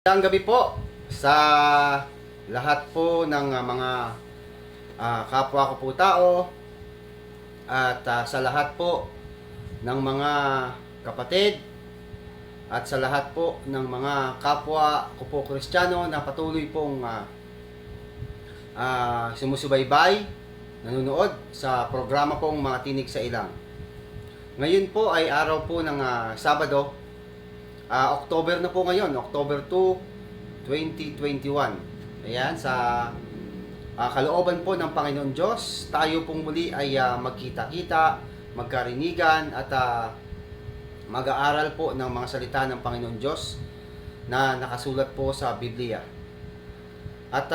Ang gabi po sa lahat po ng mga kapwa ko po tao at sa lahat po ng mga kapatid at sa lahat po ng mga kapwa ko po Kristiyano na patuloy pong sumusubaybay, nanonood sa programa pong Mga Tinig sa Ilang. Ngayon po ay araw po ng Sabado. October na po ngayon, October 2, 2021. Ayan, sa kalooban po ng Panginoon Diyos, tayo pong muli ay magkita-kita, magkarinigan at mag-aaral po ng mga salita ng Panginoon Diyos na nakasulat po sa Biblia. At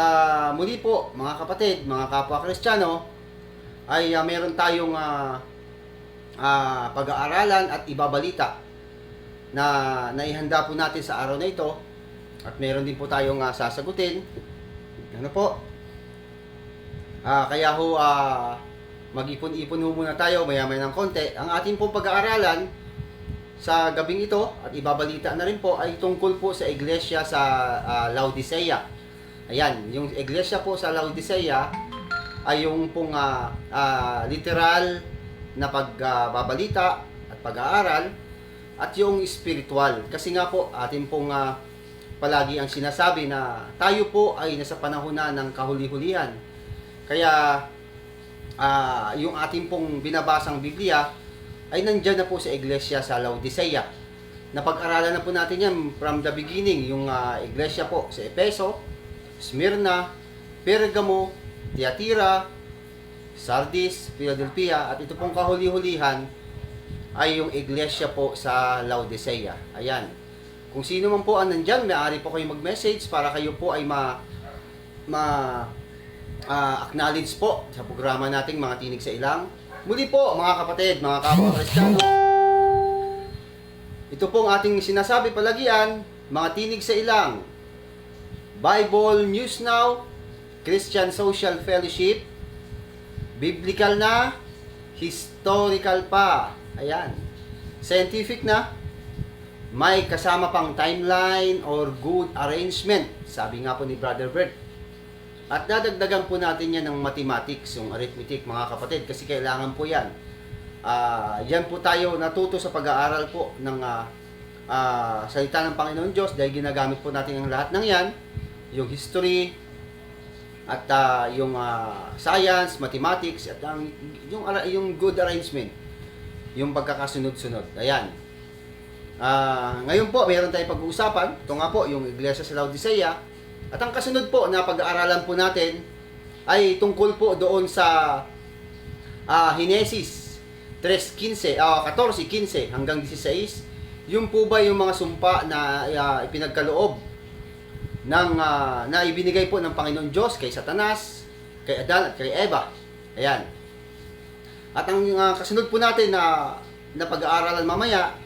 muli po, mga kapatid, mga kapwa Kristiyano, ay meron tayong pag-aaralan at ibabalita na naihanda po natin sa araw na ito, at meron din po tayong sasagutin. Ano po? Kaya ho, mag-ipon-ipon ho muna tayo maya-maya ng konti. Ang ating pong pag-aaralan sa gabing ito at ibabalita na rin po ay tungkol po sa iglesia sa Laodicea. Ayan, yung iglesia po sa Laodicea ay yung pong literal na pagbabalita at pag-aaral, at yung spiritual. Kasi nga po, atin pong palagi ang sinasabi na tayo po ay nasa panahon na ng kahuli-hulihan. Kaya yung ating pong binabasang Biblia ay nandyan na po sa iglesia sa Laodicea. Napag-aralan na po natin yan from the beginning, yung iglesia po sa Efeso, Smyrna, Pergamo, Thyatira, Sardis, Philadelphia, at ito pong kahuli-hulihan ay yung iglesia po sa Laodicea. Ayan. Kung sino man po ang nandyan, maaari po kayo mag-message para kayo po ay acknowledge po sa programa nating Mga Tinig sa Ilang. Muli po, mga kapatid, mga kapwa Kristiyano, ito pong ating sinasabi palagian, Mga Tinig sa Ilang, Bible News Now, Christian Social Fellowship, biblical na, historical pa. Ayan. Scientific na, may kasama pang timeline or good arrangement, sabi nga po ni Brother Bert. At dadagdagan po natin yan ng mathematics, yung arithmetic, mga kapatid, kasi kailangan po yan. Yan po tayo natuto sa pag-aaral po ng salita ng Panginoon Diyos, dahil ginagamit po natin ang lahat ng yan, yung history, at yung science, mathematics, at yung good arrangement, yung pagkakasunod-sunod. Ayan. Ngayon po, mayroon tayong pag-uusapan. Ito nga po, yung iglesia sa Laodicea. At ang kasunod po na pag-aaralan po natin ay tungkol po doon sa Henesis 3:15, 14:15 hanggang 16. Yung po ba yung mga sumpa na ipinagkaloob ng na ibinigay po ng Panginoon Diyos kay Satanas, kay Adan at kay Eva. Ayan. At ang kasunod po natin na pag-aaralan mamaya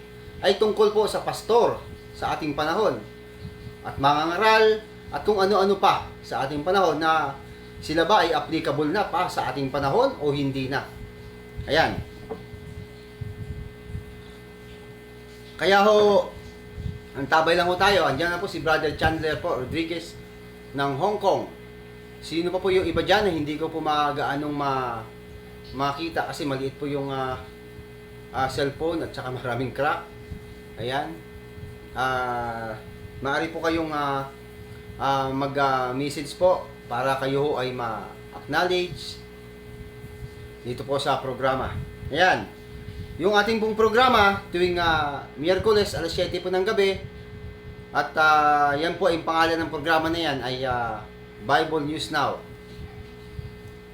ay tungkol po sa pastor sa ating panahon, at mangangaral, at kung ano-ano pa sa ating panahon na sila ba ay applicable na pa sa ating panahon o hindi na. Ayan. Kaya ho, ang tabay lang ho tayo. Andiyan na po si Brother Chandler po Rodriguez ng Hong Kong. Sino pa po yung iba dyan na hindi ko po magaanong makita kasi maliit po yung cellphone at saka maraming crack. Ayan. Maaari po kayong mag-message po para kayo ay ma-acknowledge dito po sa programa. Ayan. Yung ating pong programa tuwing Miyerkules alas 7 po ng gabi, at yan po ay pangalan ng programa na yan ay Bible News Now.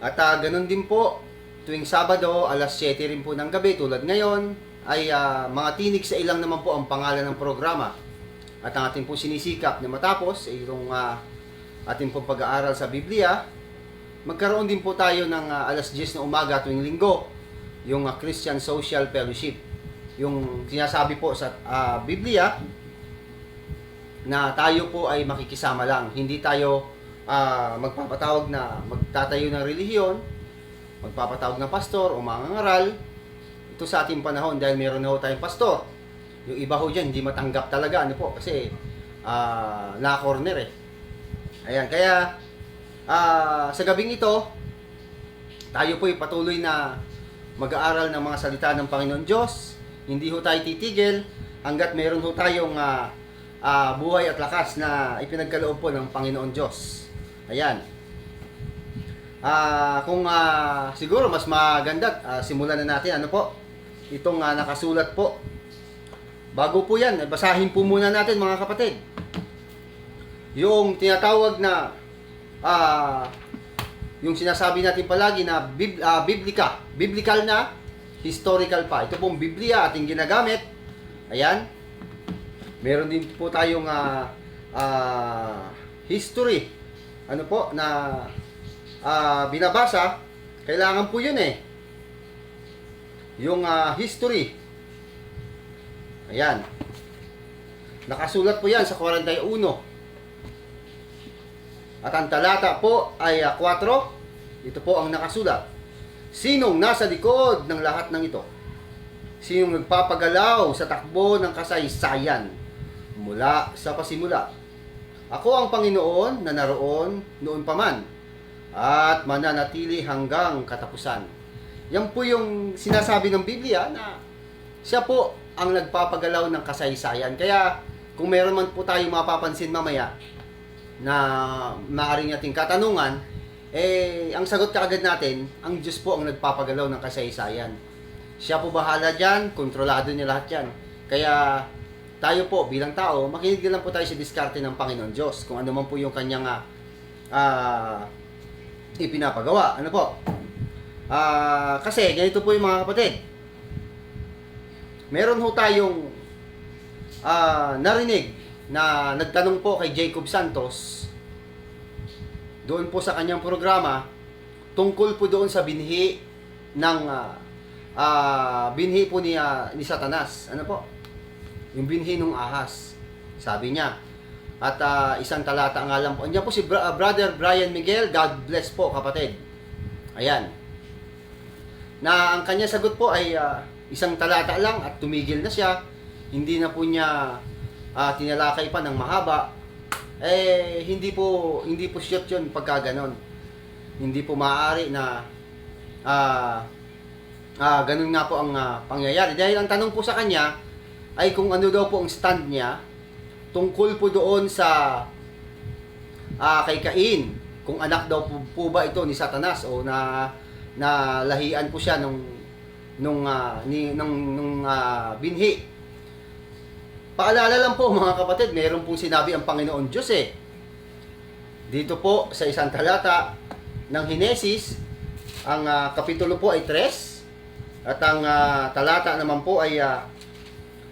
At ganun din po tuwing Sabado alas 7 rin po ng gabi tulad ngayon ay Mga Tinig sa Ilang naman po ang pangalan ng programa. At ang ating po sinisikap na matapos ay yung ating pong pag-aaral sa Biblia. Magkaroon din po tayo ng alas 10 na umaga tuwing linggo, yung Christian Social Fellowship. Yung sinasabi po sa Biblia na tayo po ay makikisama lang. Hindi tayo magpapatawag na magtatayo ng relihiyon, magpapatawag ng pastor o mangangaral. Ito sa ating panahon dahil meron na ho tayong pastor. Yung iba ho dyan, hindi matanggap talaga. Ano po? Kasi na corner eh. Ayan, kaya sa gabing ito, tayo po'y patuloy na mag-aaral ng mga salita ng Panginoon Diyos. Hindi ho tayo titigil hanggat meron ho tayong buhay at lakas na ipinagkaloob po ng Panginoon Diyos. Ayan. Kung siguro mas maganda, simulan na natin. Ano po? Itong nakasulat po. Bago po yan, basahin po muna natin mga kapatid. Yung tinatawag na yung sinasabi natin palagi na biblical na, historical pa. Ito pong Biblia ating ginagamit. Ayan. Meron din po tayong history. Ano po na binabasa. Kailangan po yun eh. Yung history. Ayan. Nakasulat po yan sa 41. At ang talata po ay 4. Ito po ang nakasulat. Sinong nasa likod ng lahat ng ito? Sinong nagpapagalaw sa takbo ng kasaysayan mula sa pasimula? Ako ang Panginoon na naroon noon pa man at mananatili hanggang katapusan. Yan po yung sinasabi ng Biblia na siya po ang nagpapagalaw ng kasaysayan. Kaya kung meron man po tayong mapapansin mamaya na maaaring nating katanungan, ang sagot kaagad natin, ang Diyos po ang nagpapagalaw ng kasaysayan. Siya po bahala dyan, kontrolado niya lahat yan. Kaya tayo po bilang tao, makinig lang po tayo sa diskarte ng Panginoon Diyos kung ano man po yung kanyang ipinapagawa. Ano po? Kasi ganito po yung mga kapatid. Meron ho tayong narinig na nagtanong po kay Jacob Santos doon po sa kanyang programa tungkol po doon sa binhi ng binhi po ni Satanas. Ano po? Yung binhi ng ahas. Sabi niya. At isang talata nga lang po. Andiyan po si Brother Brian Miguel. God bless po kapatid. Ayan. Na ang kanya sagot po ay isang talata lang at tumigil na siya. Hindi na po niya tinalakay pa ng mahaba. Hindi po shoot yun pagka ganon. Hindi po maaari na ganun nga po ang pangyayari. Dahil ang tanong po sa kanya ay kung ano daw po ang stand niya tungkol po doon sa kay Cain. Kung anak daw po ba ito ni Satanas o na lahian po siya nung binhi. Paalala lang po mga kapatid, meron pong sinabi ang Panginoon Diyos eh. Dito po sa isang talata ng Henesis, ang kapitulo po ay 3 at ang talata naman po ay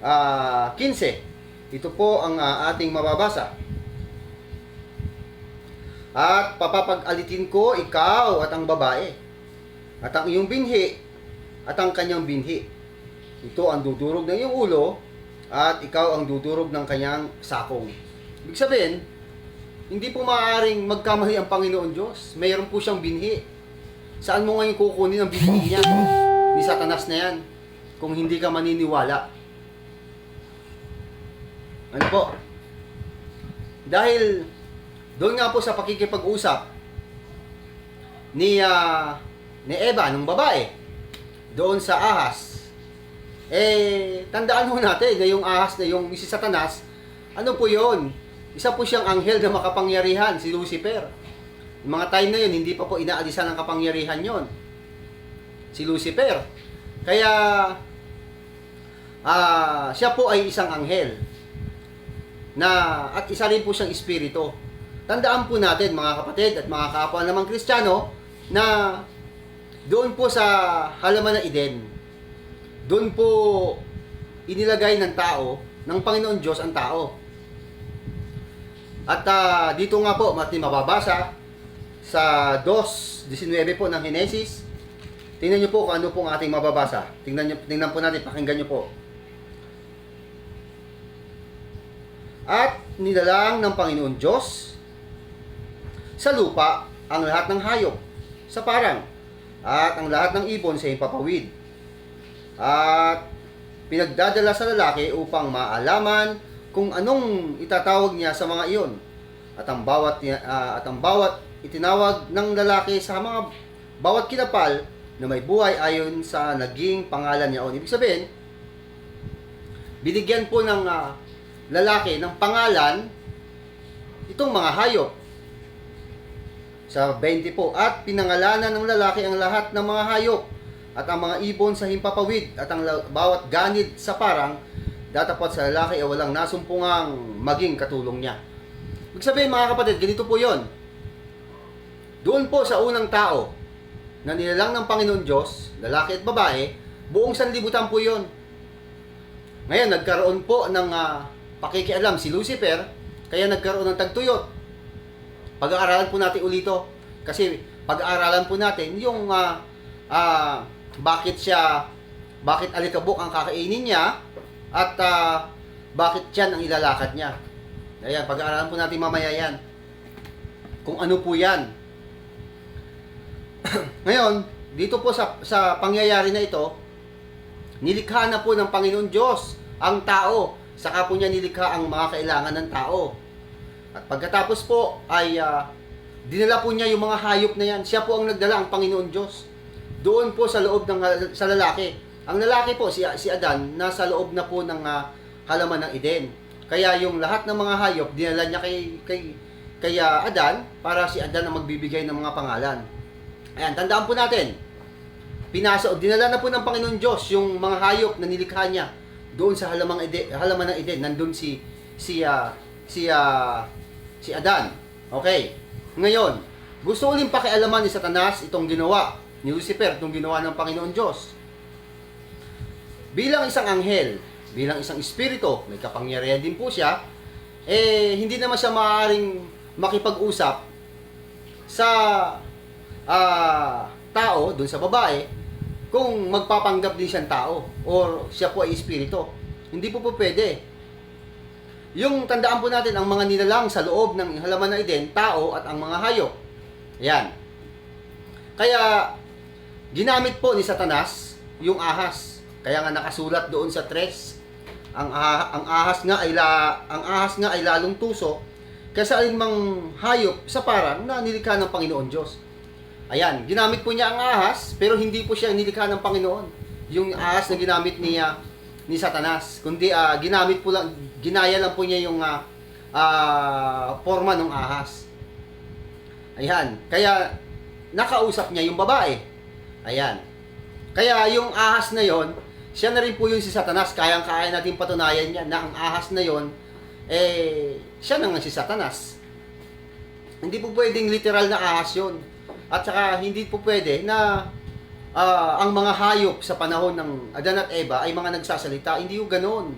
15. Ito po ang ating mababasa. At papapag-alitin ko ikaw at ang babae at ang iyong binhi at ang kanyang binhi. Ito ang dudurog ng iyong ulo at ikaw ang dudurog ng kanyang sakong. Ibig sabihin, hindi po maaaring magkamali ang Panginoon Diyos. Mayroon po siyang binhi. Saan mo ngayon kukunin ang binhi niya? Ni Satanas na yan. Kung hindi ka maniniwala. Ano po? Dahil doon nga po sa pakikipag-usap ni Eva, ng babae, doon sa ahas, tandaan mo natin na yung ahas na yung si Satanas, ano po yun? Isa po siyang anghel na makapangyarihan, si Lucifer. Yung mga time na yun, hindi pa po inaalisan ng kapangyarihan yon, si Lucifer. Kaya, siya po ay isang anghel. At isa rin po siyang espiritu. Tandaan po natin mga kapatid at mga kapwa namang Kristiyano na doon po sa halaman ng Eden, doon po inilagay ng tao, ng Panginoon Diyos ang tao. At dito nga po, mababasa sa 2:19 po ng Henesis. Tingnan niyo po kung ano po ang ating mababasa. Tingnan po natin, pakinggan niyo po. At nilalang ng Panginoon Diyos sa lupa ang lahat ng hayop sa parang at ang lahat ng ibon sa impapawid. At pinagdadala sa lalaki upang maalaman kung anong itatawag niya sa mga iyon. At ang bawat itinawag ng lalaki sa mga bawat kinapal na may buhay ayon sa naging pangalan niya. O ibig sabihin, binigyan po ng lalaki ng pangalan itong mga hayop. Sa 20 po, at pinangalanan ng lalaki ang lahat ng mga hayop at ang mga ibon sa himpapawid at ang bawat ganid sa parang datapot sa lalaki ay walang nasumpungang maging katulong niya. Ibig sabihin mga kapatid, ganito po yon. Doon po sa unang tao na nilalang ng Panginoon Diyos, lalaki at babae, buong sanlibutan po yon. Ngayon, nagkaroon po ng pakikialam si Lucifer, kaya nagkaroon ng tagtuyot. Pag-aaralan po natin ulito. Kasi pag-aaralan po natin yung bakit alikabok ang kakainin niya at bakit yan ang ilalakad niya. Ayan, pag-aaralan po natin mamaya yan. Kung ano po yan. Ngayon, dito po sa pangyayari na ito, nilikha na po ng Panginoon Diyos ang tao. Saka po niya nilikha ang mga kailangan ng tao. At pagkatapos po ay dinala po niya yung mga hayop na yan. Siya po ang nagdala, ang Panginoon Diyos. Doon po sa loob sa lalaki. Ang lalaki po, si Adan, nasa loob na po ng halaman ng Eden. Kaya yung lahat ng mga hayop, dinala niya kay Adan para si Adan ang magbibigay ng mga pangalan. Ayan, tandaan po natin. Dinala na po ng Panginoon Diyos yung mga hayop na nilikha niya doon sa halaman ng Eden. Nandun si Adan. Okay. Ngayon, gusto uling pakialaman ni Satanas itong ginawa ni Lucifer, itong ginawa ng Panginoon Diyos. Bilang isang anghel, bilang isang espiritu, may kapangyarihan din po siya, hindi naman siya maaaring makipag-usap sa tao, dun sa babae, kung magpapanggap din siyang tao or siya po ay espiritu. Hindi po pwede. Yung tandaan po natin, ang mga nilalang sa loob ng halaman ng Eden, tao at ang mga hayop. Ayan. Kaya, ginamit po ni Satanas yung ahas. Kaya nga nakasulat doon sa 3, ang ahas nga ay lalong tuso kaysa alinmang hayop sa parang na nilikha ng Panginoon Diyos. Ayan, ginamit po niya ang ahas, pero hindi po siya nilikha ng Panginoon. Yung ahas na ginamit ni Satanas, kundi ginaya lang po niya yung forma ng ahas. Ayan, kaya nakausap niya yung babae. Ayan. Kaya yung ahas na yon, siya na rin po yun si Satanas. Kayang-kaya natin patunayan niya na ang ahas na yon, siya na nga si Satanas. Hindi po pwedeng literal na ahas yun. At saka hindi po pwede na ang mga hayop sa panahon ng Adan at Eva ay mga nagsasalita. Hindi yung ganoon.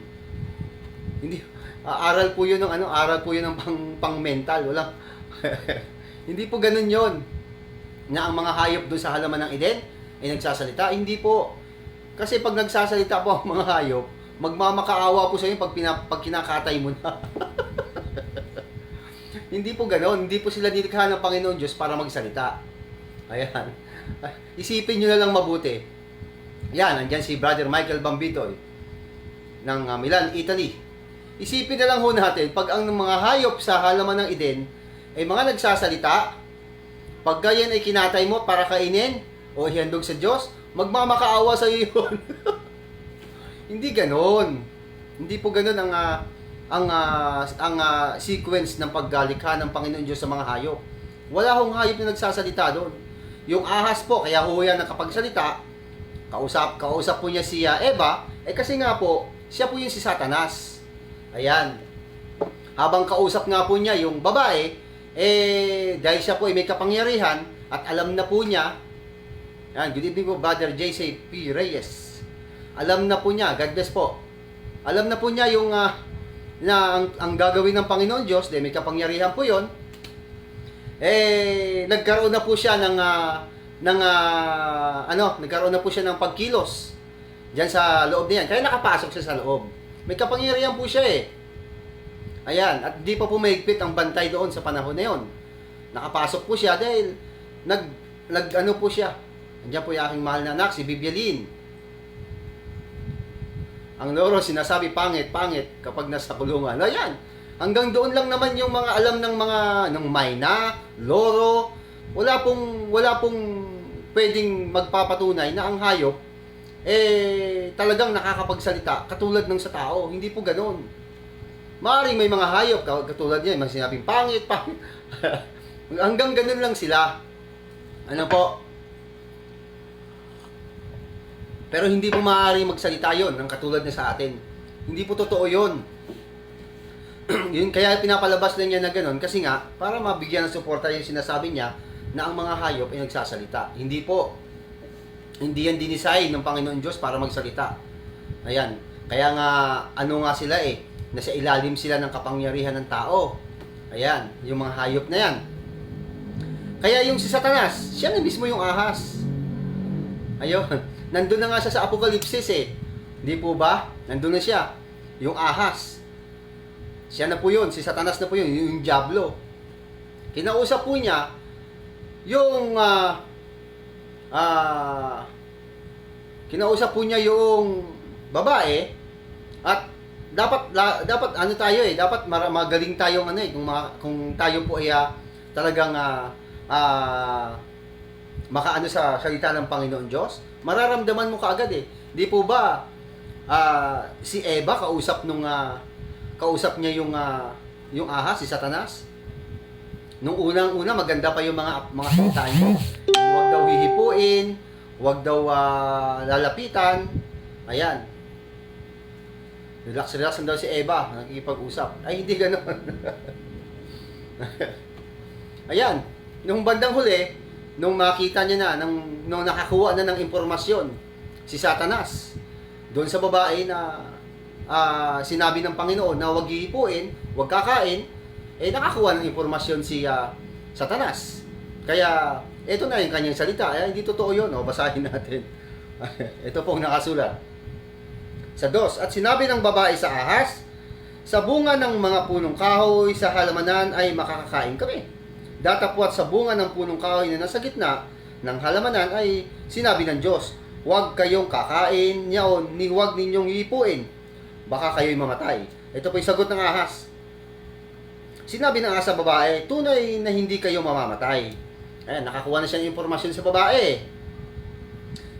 Hindi, aral po yun ng pang-mental. Wala. Hindi po ganoon yon. Na ang mga hayop doon sa halaman ng Eden ay nagsasalita. Hindi po. Kasi pag nagsasalita po ang mga hayop, magmamakaawa po sa inyo pag kinakatay mo na. Hindi po ganoon. Hindi po sila nilikha ng Panginoon Diyos para magsalita. Ayan. Isipin nyo na lang mabuti. Yan, andyan si Brother Michael Bambitoy ng Milan, Italy. Isipin na lang ho natin, pag ang mga hayop sa halaman ng Eden ay mga nagsasalita, pag ganyan ay kinatay mo para kainin o ihandog sa Diyos, magmamakaawa sa iyo yun. Hindi ganon. Hindi po ganon ang sequence ng paggalikha ng Panginoon Diyos sa mga hayop. Wala hong hayop na nagsasalita doon. Yung ahas po, kaya ho yan nakapagsalita, kausap po niya si Eva, kasi nga po, siya po yung si Satanas. Ayan. Habang kausap nga po niya yung babae, dahil siya po ay may kapangyarihan, at alam na po niya, yan, good evening po, Brother J.C. P. Reyes. Alam na po niya, God bless po. Alam na po niya yung, ang gagawin ng Panginoon Diyos, dahil may kapangyarihan po yon. Nagkaroon na po siya nagkaroon na po siya ng pagkilos diyan sa loob niyan. Kaya nakapasok siya sa loob. May kapangyarihan po siya Ayan, at di pa po mahigpit ang bantay doon sa panahon na 'yon. Nakapasok po siya dahil nag po siya. Andiyan po yung aking mahal na anak, si Bibialin. Ang loro sinasabi pangit kapag nasa kulungan. Ayan. Hanggang doon lang naman yung mga alam ng mga ng mayna, loro. Wala pong pwedeng magpapatunay na ang hayop talagang nakakapagsalita katulad ng sa tao. Hindi po ganoon. Maaaring may mga hayop katulad niyan, may sinabing pangit. Hanggang ganun lang sila. Ano po? Pero hindi po maaaring magsalita yon ng katulad na sa atin. Hindi po totoo yon. Yun, kaya pinapalabas lang niya na gano'n kasi nga, para mabigyan ng suporta yung sinasabi niya na ang mga hayop ay nagsasalita. Hindi po. Hindi yan dinesign ng Panginoon Diyos para magsalita. Ayan. Kaya nga, ano nga sila nasa ilalim sila ng kapangyarihan ng tao. Ayan. Yung mga hayop na yan. Kaya yung si Satanas, siya na mismo yung ahas. Ayun. Nandun na nga siya sa Apokalipsis Hindi po ba? Nandun na siya. Yung ahas. Siya na po yun, si Satanas na po yun, yung Diablo. Kinausap po niya yung kinausap po niya yung babae at dapat ano tayo dapat magaling tayong kung tayo po ay talagang makaano sa salita ng Panginoon Diyos, mararamdaman mo kaagad Di po ba si Eva kausap niya yung ahas, si Satanas. Nung unang-una, maganda pa yung mga salita niya. Huwag daw hihipuin, huwag daw lalapitan. Ayan. Relax lang daw si Eva, nakikipag-usap. Ay, hindi ganoon. Ayan. Nung bandang huli, nung makita niya na, nung nakakuha na ng impormasyon, si Satanas, doon sa babae na sinabi ng Panginoon na huwag hihipuin, huwag kakain, nakakuha ng impormasyon si Satanas. Kaya, ito na yung kanyang salita. Hindi totoo yun. Basahin natin. Ito pong nakasulat. Sa 2, at sinabi ng babae sa ahas, sa bunga ng mga punong kahoy sa halamanan ay makakakain kami. Datapwat sa bunga ng punong kahoy na nasa gitna ng halamanan ay sinabi ng Diyos, huwag kayong kakain niyaon, ni huwag ninyong hihipuin. Baka kayo'y mamatay. Ito po yung sagot ng ahas. Sinabi ng ahas sa babae, tunay na hindi kayo mamamatay. Ayan, nakakuha na siya ng impormasyon sa babae.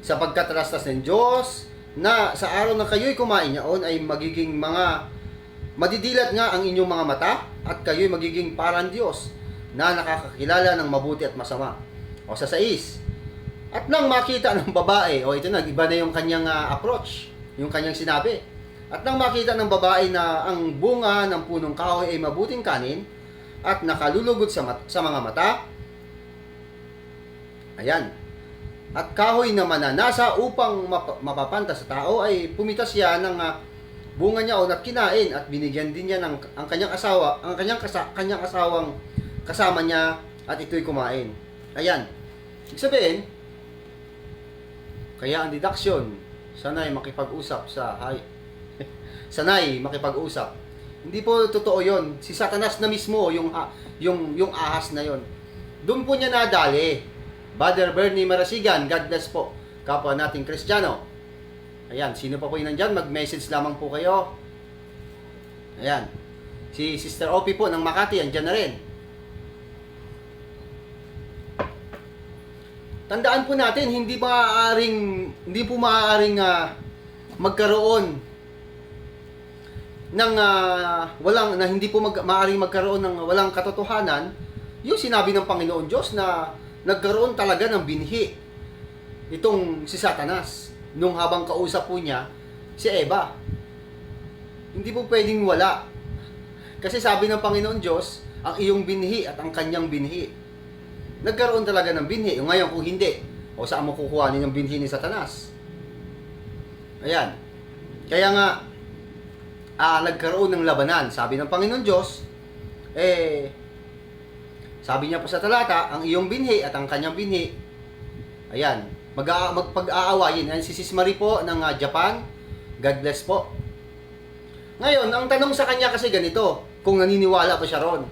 Sapagkat rastas ng Diyos na sa araw na kayo'y kumain niyaon ay magiging madidilat nga ang inyong mga mata at kayo'y magiging parang Diyos na nakakakilala ng mabuti at masama. O sa 6, at nang makita ng babae, ito na, iba na yung kanyang approach, yung kanyang sinabi. At nang makita ng babae na ang bunga ng punong kahoy ay mabuting kanin at nakalulugod sa mga mata, ayan, at kahoy na mananasa upang mapapanta sa tao, ay pumitas siya ng bunga niya at kinain at binigyan din niya ng ang kanyang asawang kasama niya at ito'y kumain. Ayan. Ibig sabihin, kaya ang deduction, sanay makipag-usap sanay makipag-usap. Hindi po totoo 'yon. Si Satanas na mismo yung ahas na 'yon. Doon po niya nadali. Brother Bernie Marasigan, God bless po. Kapwa nating Kristiyano. Ayan, sino pa po yung nandyan? Mag-message lamang po kayo. Ayan. Si Sister Opie po ng Makati, andyan na rin. Tandaan po natin, hindi po maaaring magkaroon ng hindi po maaaring magkaroon ng walang katotohanan yung sinabi ng Panginoon Diyos na nagkaroon talaga ng binhi itong si Satanas nung habang kausap po niya si Eva. Hindi po pwedeng wala. Kasi sabi ng Panginoon Diyos, ang iyong binhi at ang kanyang binhi. Nagkaroon talaga ng binhi. Ngayon kung hindi, saan mo kukuhanin yung binhi ni Satanas? Ayan. Kaya nga, nagkaroon ng labanan. Sabi ng Panginoon Diyos, sabi niya po sa talata, ang iyong binhi at ang kanyang binhi, ayan, magpag-aawayin. Ayan, si Sis Marie po ng Japan, God bless po. Ngayon, ang tanong sa kanya kasi ganito, kung naniniwala pa siya ron.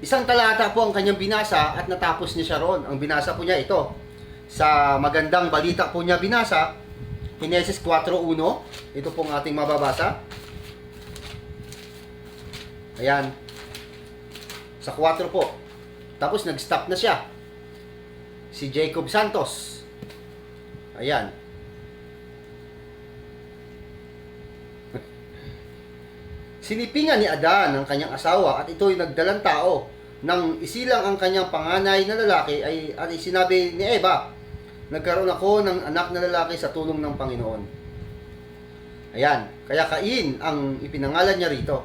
Isang talata po ang kanyang binasa at natapos niya siya ron. Ang binasa po niya ito. Sa magandang balita po niya binasa, Genesis 4:1. Ito pong ating mababasa. Ayan. Sa 4 po. Tapos nag-stop na siya. Si Jacob Santos. Ayan. Sinipingan ni Adan ang kanyang asawa at ito'y nagdalang tao. Nang isilang ang kanyang panganay na lalaki at sinabi ni Eva, nagkaroon ako ng anak na lalaki sa tulong ng Panginoon. Ayan. Kaya Cain ang ipinangalan niya rito.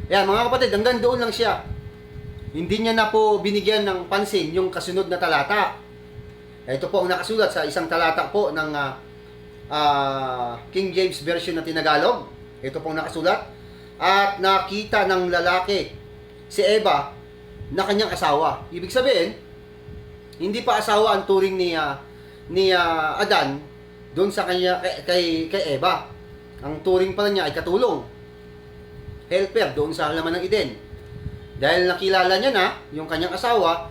Ayan, mga kapatid, hanggang doon lang siya. Hindi niya na po binigyan ng pansin yung kasunod na talata. Ito po ang nakasulat sa isang talata po ng King James Version na Tinagalog. Ito po ang nakasulat. At nakita ng lalaki si Eva na kanyang asawa. Ibig sabihin, hindi pa asawa ang turing ni Adan doon sa kanya kay Eva. Ang turing pala niya ay katulong. Helper doon sa halaman ng Eden. Dahil nakilala niya na yung kanyang asawa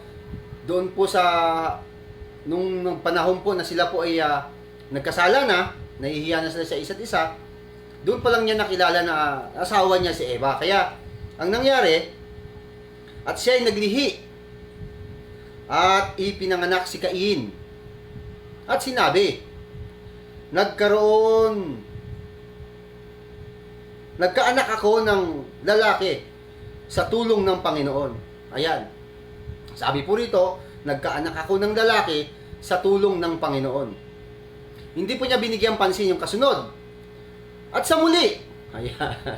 doon po sa nung panahon po na sila po ay nagkasala na, nahihiya na sila sa isa't isa, doon pa lang niya nakilala na asawa niya si Eva. Kaya ang nangyari, at siya ay naglihi at ipinanganak si Cain. At sinabi, nagkaanak ako ng lalaki sa tulong ng Panginoon. Ayan. Sabi po rito, nagkaanak ako ng lalaki sa tulong ng Panginoon. Hindi po niya binigyan pansin yung kasunod. At sa muli, ayan.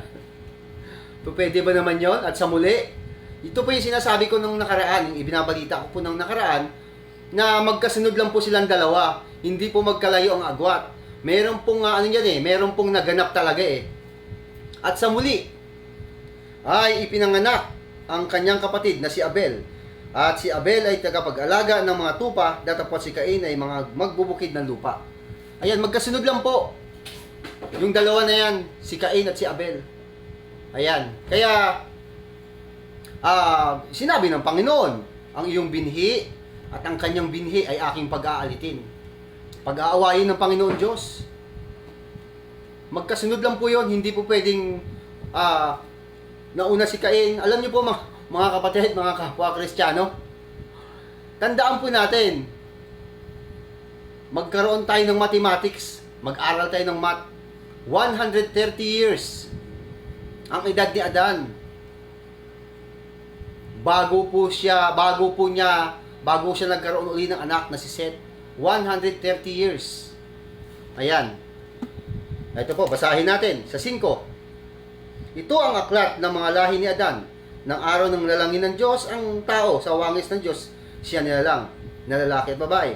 Pwede ba naman yon? At sa muli, ito po yung sinasabi ko nung nakaraan, yung ibinabalita ko po nung nakaraan, na magkasunod lang po silang dalawa. Hindi po magkalayo ang agwat. Meron pong, meron pong naganap talaga eh. At sa muli, ay ipinanganak ang kanyang kapatid na si Abel. At si Abel ay tagapag-alaga ng mga tupa, datapot si Cain ay mga magbubukid ng lupa. Ayan, magkasunod lang po. Yung dalawa na yan, si Cain at si Abel. Ayan, kaya sinabi ng Panginoon, ang iyong binhi at ang kanyang binhi ay aking pag-aalitin. Pag-aawayin ng Panginoon Diyos. Magkasunod lang po yon, hindi po pwedeng nauna si Cain. Alam niyo po mga kapatid, mga kapwa Kristiyano, tandaan po natin, magkaroon tayo ng mathematics, mag-aral tayo ng math. 130 years ang edad ni Adan. Bago siya nagkaroon uli ng anak na si Seth. 130 years. Ayan. Ito po, basahin natin sa 5. Ito ang aklat ng mga lahi ni Adan. Nang araw ng lalangin ng Diyos, ang tao sa wangis ng Diyos, siya nilalang, na lalaki at babae.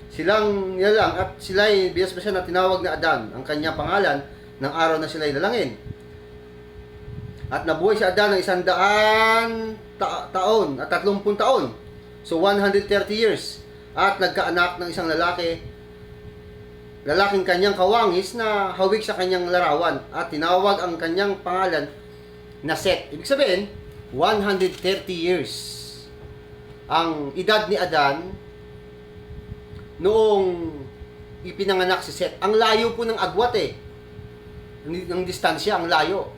Silang nilalang at sila'y biyas-biyas na tinawag na Adan, ang kanyang pangalan, ng araw na sila'y lalangin. At nabuhay si Adan ng 100 taon at 30 taon. So 130 years. At nagkaanak ng isang lalaking kanyang kawangis na hawig sa kanyang larawan at tinawag ang kanyang pangalan na Seth. Ibig sabihin, 130 years ang edad ni Adan noong ipinanganak si Seth. Ang layo po ng agwat eh. Ng distansya, ang layo.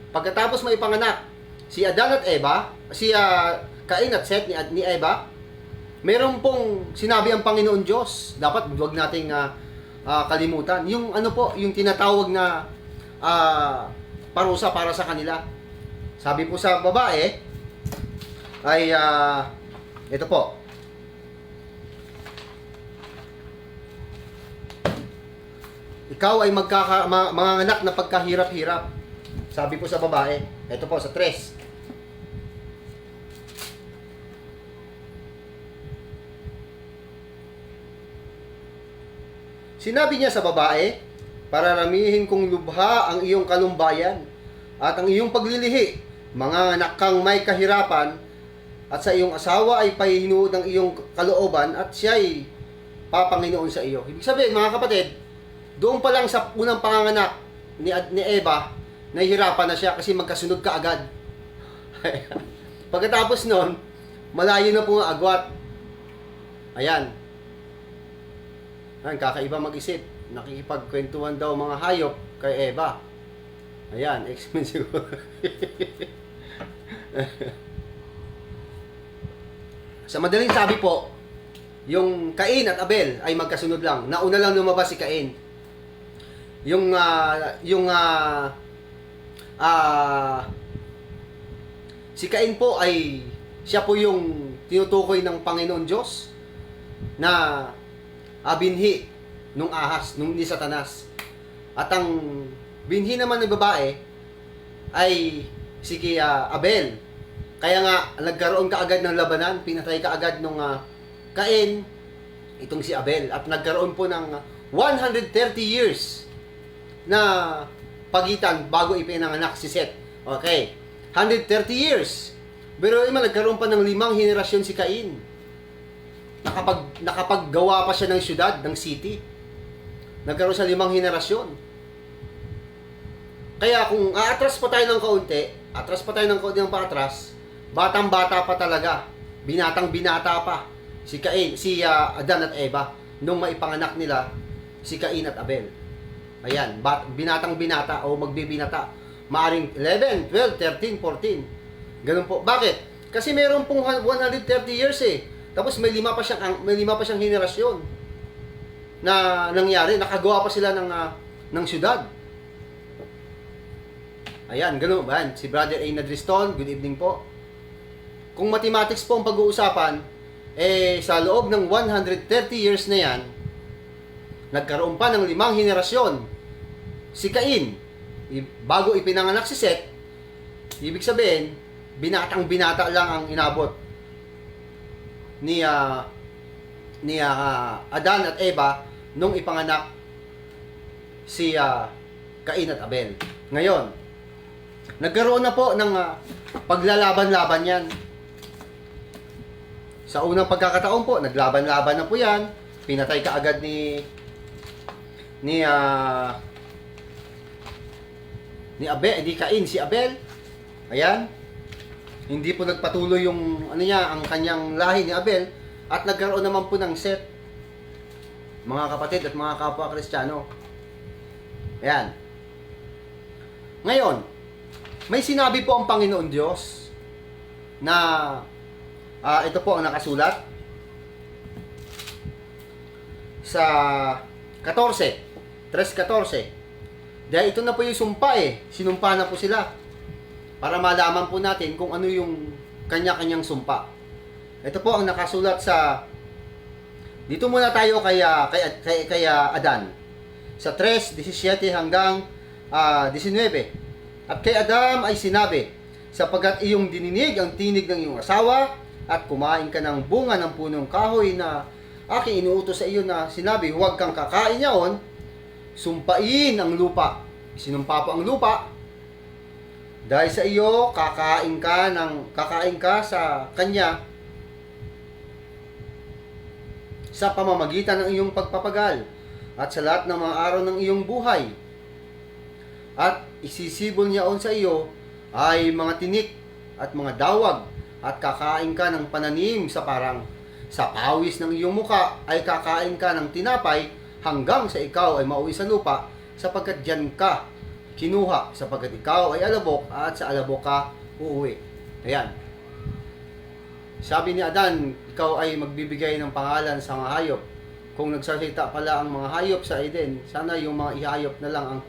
Pagkatapos maipanganak si Adan at Eva, si Cain at Seth ni Eva, meron pong sinabi ang Panginoon Diyos. Dapat huwag nating kalimutan. Yung yung tinatawag na parusa para sa kanila. Sabi po sa babae ay ito po. Ikaw ay manganganak na pagkahirap-hirap. Sabi po sa babae. Ito po sa 3. Sinabi niya sa babae, pararamihin kong lubha ang iyong kalumbayan at ang iyong paglilihi, manganganak kang may kahirapan, at sa iyong asawa ay pahihinuod ang iyong kalooban at siya'y papanginoon sa iyo. Ibig sabihin, mga kapatid, doon pa lang sa unang panganganak ni Eva, nahihirapan na siya kasi magkasunod ka agad. Pagkatapos nun, malayo na po ang agwat. Ayan. Ayan, kakaiba mag-isip. Nakikipagkwentuhan daw mga hayop kay Eva. Ayan, expensive. Sa madaling sabi po, yung Cain at Abel ay magkasunod lang. Nauna lang lumabas si Cain. Yung si Cain po ay siya po yung tinutukoy ng Panginoon Diyos na binhi nung ahas, nung ni Satanas. At ang binhi naman ng babae ay si Abel. Kaya nga, nagkaroon kaagad ng labanan, pinatay kaagad nung Cain, itong si Abel. At nagkaroon po ng 130 years na pagitan bago ipinanganak si Seth. Okay, 130 years. Pero nagkaroon pa ng 5 henerasyon si Cain. Nakapaggawa pa siya ng syudad, ng city. Nagkaroon sa 5 henerasyon. Kaya kung aatras pa tayo ng kaunti, ng paatras, batang-bata pa talaga. Binatang-binata pa si Cain, si Adan at Eva nung maipanganak nila si Cain at Abel. Ayan, binatang-binata o magbibinata. Maaring 11, 12, 13, 14. Ganun po. Bakit? Kasi meron pong 130 years eh. Tapos may 5 pa siyang henerasyon na nangyari, nakagawa pa sila ng syudad. Ayan, ganun ba? Si Brother Aynad Riston, good evening po. Kung mathematics po ang pag-uusapan, sa loob ng 130 years na yan, nagkaroon pa ng 5 henerasyon si Cain. Bago ipinanganak si Seth, ibig sabihin, binatang-binata lang ang inabot ni Adan at Eva nung ipanganak si Cain at Abel. Ngayon, nagkaroon na po ng paglalaban-laban yan. Sa unang pagkakataon po, naglaban-laban na po yan. Pinatay kaagad ni Abel, di Cain, si Abel. Ayan. Hindi po nagpatuloy yung ang kanyang lahi ni Abel at nagkaroon naman po ng Seth. Mga kapatid at mga kapwa Kristiyano. Ayan. Ngayon, may sinabi po ang Panginoon Diyos na ito po ang nakasulat sa 3:14. Dahil ito na po yung sumpa sinumpa na po sila para malaman po natin kung ano yung kanya-kanyang sumpa. Ito po ang nakasulat dito muna tayo kay Adan sa 3:17 hanggang 19. At kay Adam ay sinabi, sapagkat iyong dininig ang tinig ng iyong asawa at kumain ka ng bunga ng punong kahoy na aking inuutos sa iyo na sinabi, huwag kang kakain yaon, sumpain ang lupa. Sinumpa po ang lupa. Dahil sa iyo, kakain ka sa kanya sa pamamagitan ng iyong pagpapagal at sa lahat ng mga araw ng iyong buhay. At isisibol niyaon sa iyo ay mga tinik at mga dawag at kakain ka ng pananim sa pawis ng iyong muka ay kakain ka ng tinapay hanggang sa ikaw ay mauwi sa lupa sapagkat diyan ka kinuha sapagkat ikaw ay alabok at sa alabok ka uuwi. Ayan. Sabi ni Adan, ikaw ay magbibigay ng pangalan sa mga hayop. Kung nagsasalita pala ang mga hayop sa Eden, sana yung mga ihayop na lang ang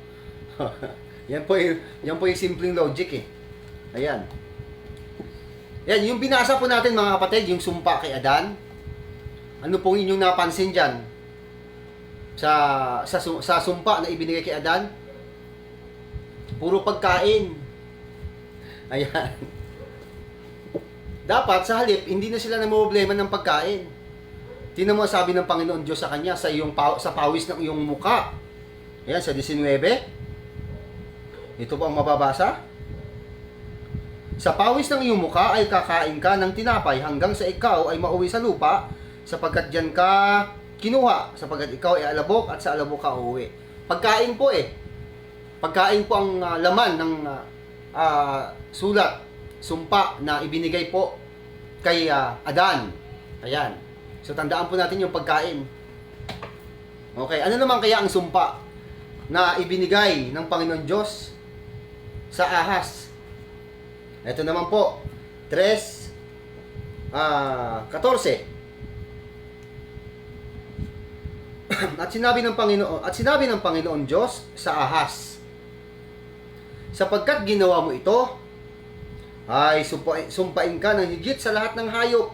yan po yung simpleng logic Ayan. Yan, yung binasa po natin mga kapatid, yung sumpa kay Adan. Ano pong inyong napansin dyan? Sa sumpa na ibinigay kay Adan? Puro pagkain. Ayan. Dapat sa halip, hindi na sila namumblema ng pagkain. Tingnan mo sabi ng Panginoon Diyos sa kanya sa pawis ng iyong muka. Ayan, sa 19. Ito po ang mababasa. Sa pawis ng iyong mukha ay kakain ka ng tinapay hanggang sa ikaw ay mauwi sa lupa sapagkat diyan ka kinuha sapagkat ikaw ay alabok at sa alabok ka uuwi. Pagkain po Pagkain po ang laman ng sulat, sumpa na ibinigay po kay Adan. Ayan. So tandaan po natin yung pagkain. Okay, ano naman kaya ang sumpa na ibinigay ng Panginoon Diyos sa ahas? Ito naman po, 3:14. At sinabi ng Panginoon Diyos sa ahas, sapagkat ginawa mo ito, ay sumpain ka ng higit sa lahat ng hayop,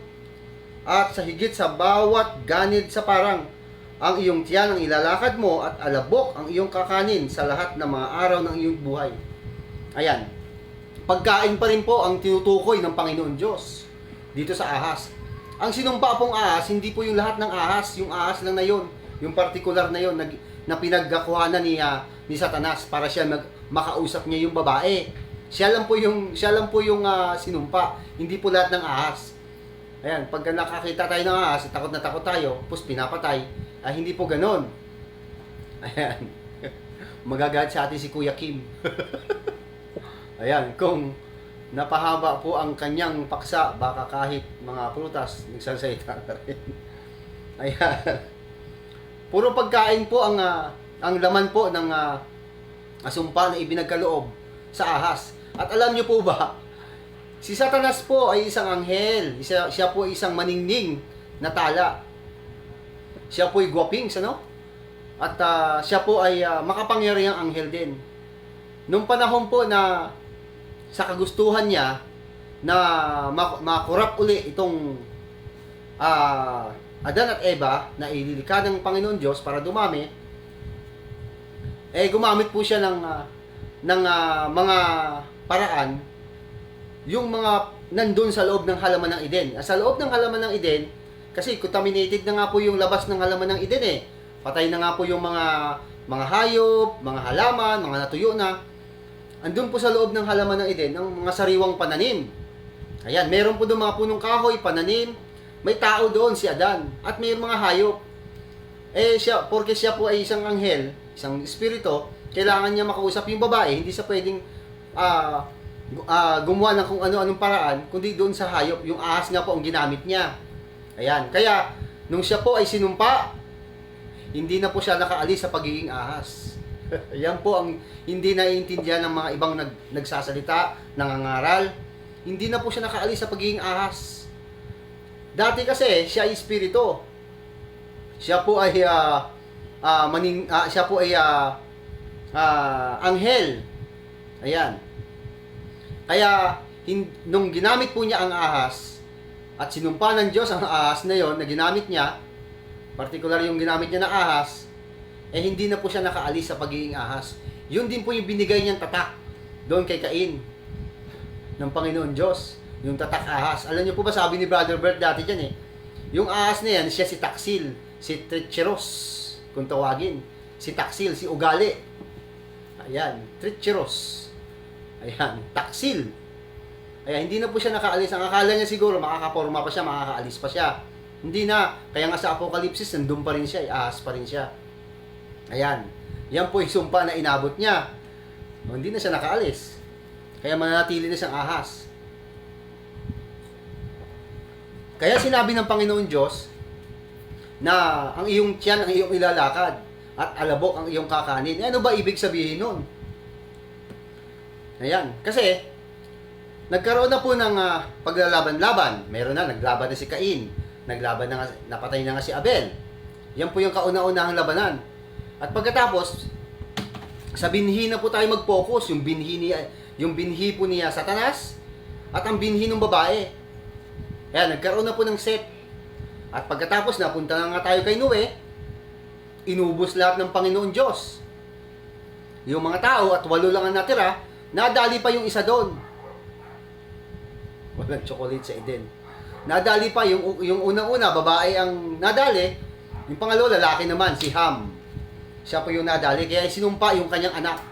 at sa higit sa bawat ganid sa parang. Ang iyong tiyan ang ilalakad mo, at alabok ang iyong kakanin sa lahat ng mga araw ng iyong buhay. Ayan. Pagkain pa rin po ang tinutukoy ng Panginoon Diyos dito sa ahas. Ang sinumpa pong ahas, hindi po yung lahat ng ahas, yung ahas lang na yun, yung particular na yun na pinagkakuhanan ni Satanas para siya makausap niya yung babae. Siya lang po yung sinumpa, hindi po lahat ng ahas. Ayan, pag nakakita tayo ng ahas, takot na takot tayo, tapos pinapatay, hindi po ganon. Ayan. Magagalit sa atin si Kuya Kim. Ayan, kung napahaba po ang kanyang paksa, baka kahit mga prutas, nagsasalita na rin. Ayan. Puro pagkain po ang laman po ng sumpa na ibinagkaloob sa ahas. At alam niyo po ba, si Satanas po ay isang anghel. Siya po ay isang maningning na tala. Siya po ay gwaping, ano? At siya po ay makapangyarihang anghel din. Nung panahon po na sa kagustuhan niya na makurap uli itong Adan at Eva na ililikha ng Panginoon Diyos para dumami, gumamit po siya ng mga paraan, yung mga nandun sa loob ng halaman ng Eden. Sa loob ng halaman ng Eden, kasi contaminated na nga po yung labas ng halaman ng Eden Patay na nga po yung mga hayop, mga halaman, mga natuyo na. Andun po sa loob ng halaman ng Eden, ang mga sariwang pananim. Ayan, meron po doon mga punong kahoy, pananim. May tao doon, si Adan. At may mga hayop. Porque siya po ay isang anghel, isang espiritu, kailangan niya makausap yung babae. Hindi siya pwedeng gumawa ng kung ano-anong paraan, kundi doon sa hayop. Yung ahas nga po ang ginamit niya. Ayan, kaya nung siya po ay sinumpa, hindi na po siya nakaalis sa pagiging ahas. Yan po ang hindi naiintindihan ng mga ibang nagsasalita, nangangaral. Hindi na po siya nakaalis sa pagiging ahas. Dati kasi siya ay espiritu. Siya po ay anghel. Ayan. Kaya nung ginamit po niya ang ahas at sinumpa ng Diyos ang ahas na yon na ginamit niya, particular yung ginamit niya na ahas, hindi na po siya nakaalis sa pagiging ahas. Yun din po yung binigay niyang tatak doon kay Cain ng Panginoon Diyos. Yung tatak ahas. Alam niyo po ba, sabi ni Brother Bert dati dyan yung ahas na yan, siya si Taksil, si Treacherous, kung tawagin. Si Taksil, si Ugali. Ayan, Treacherous. Ayan, Taksil. Ayan, hindi na po siya nakaalis. Ang akala niya siguro, makakaporma pa siya, makakaalis pa siya. Hindi na. Kaya nga sa Apokalipsis, nandun pa rin siya, ahas pa rin siya. Ayan. Yan po yung sumpa na inabot niya. Hindi na siya nakaalis. Kaya mananatili na siyang ahas. Kaya sinabi ng Panginoon Diyos na ang iyong tiyan ang iyong ilalakad at alabok ang iyong kakanin. Ano ba ibig sabihin nun? Ayan. Kasi, nagkaroon na po ng paglalaban-laban. Meron na, naglaban na si Cain. Naglaban na nga, napatay na nga si Abel. Yan po yung kauna-unahang labanan. At pagkatapos, sa binhi na po tayo mag-focus. Yung binhi po niya Satanas at ang binhi ng babae. Ayan, nagkaroon na po ng Set. At pagkatapos, napunta na nga tayo kay Noe. Inubos lahat ng Panginoon Diyos. Yung mga tao at 8 lang ang natira, nadali pa yung isa doon. Walang chocolate sa Eden. Nadali pa yung unang-una, babae ang nadali. Yung pangalawa, lalaki naman, si Ham. Siya po yung nadali, kaya sinumpa yung kanyang anak.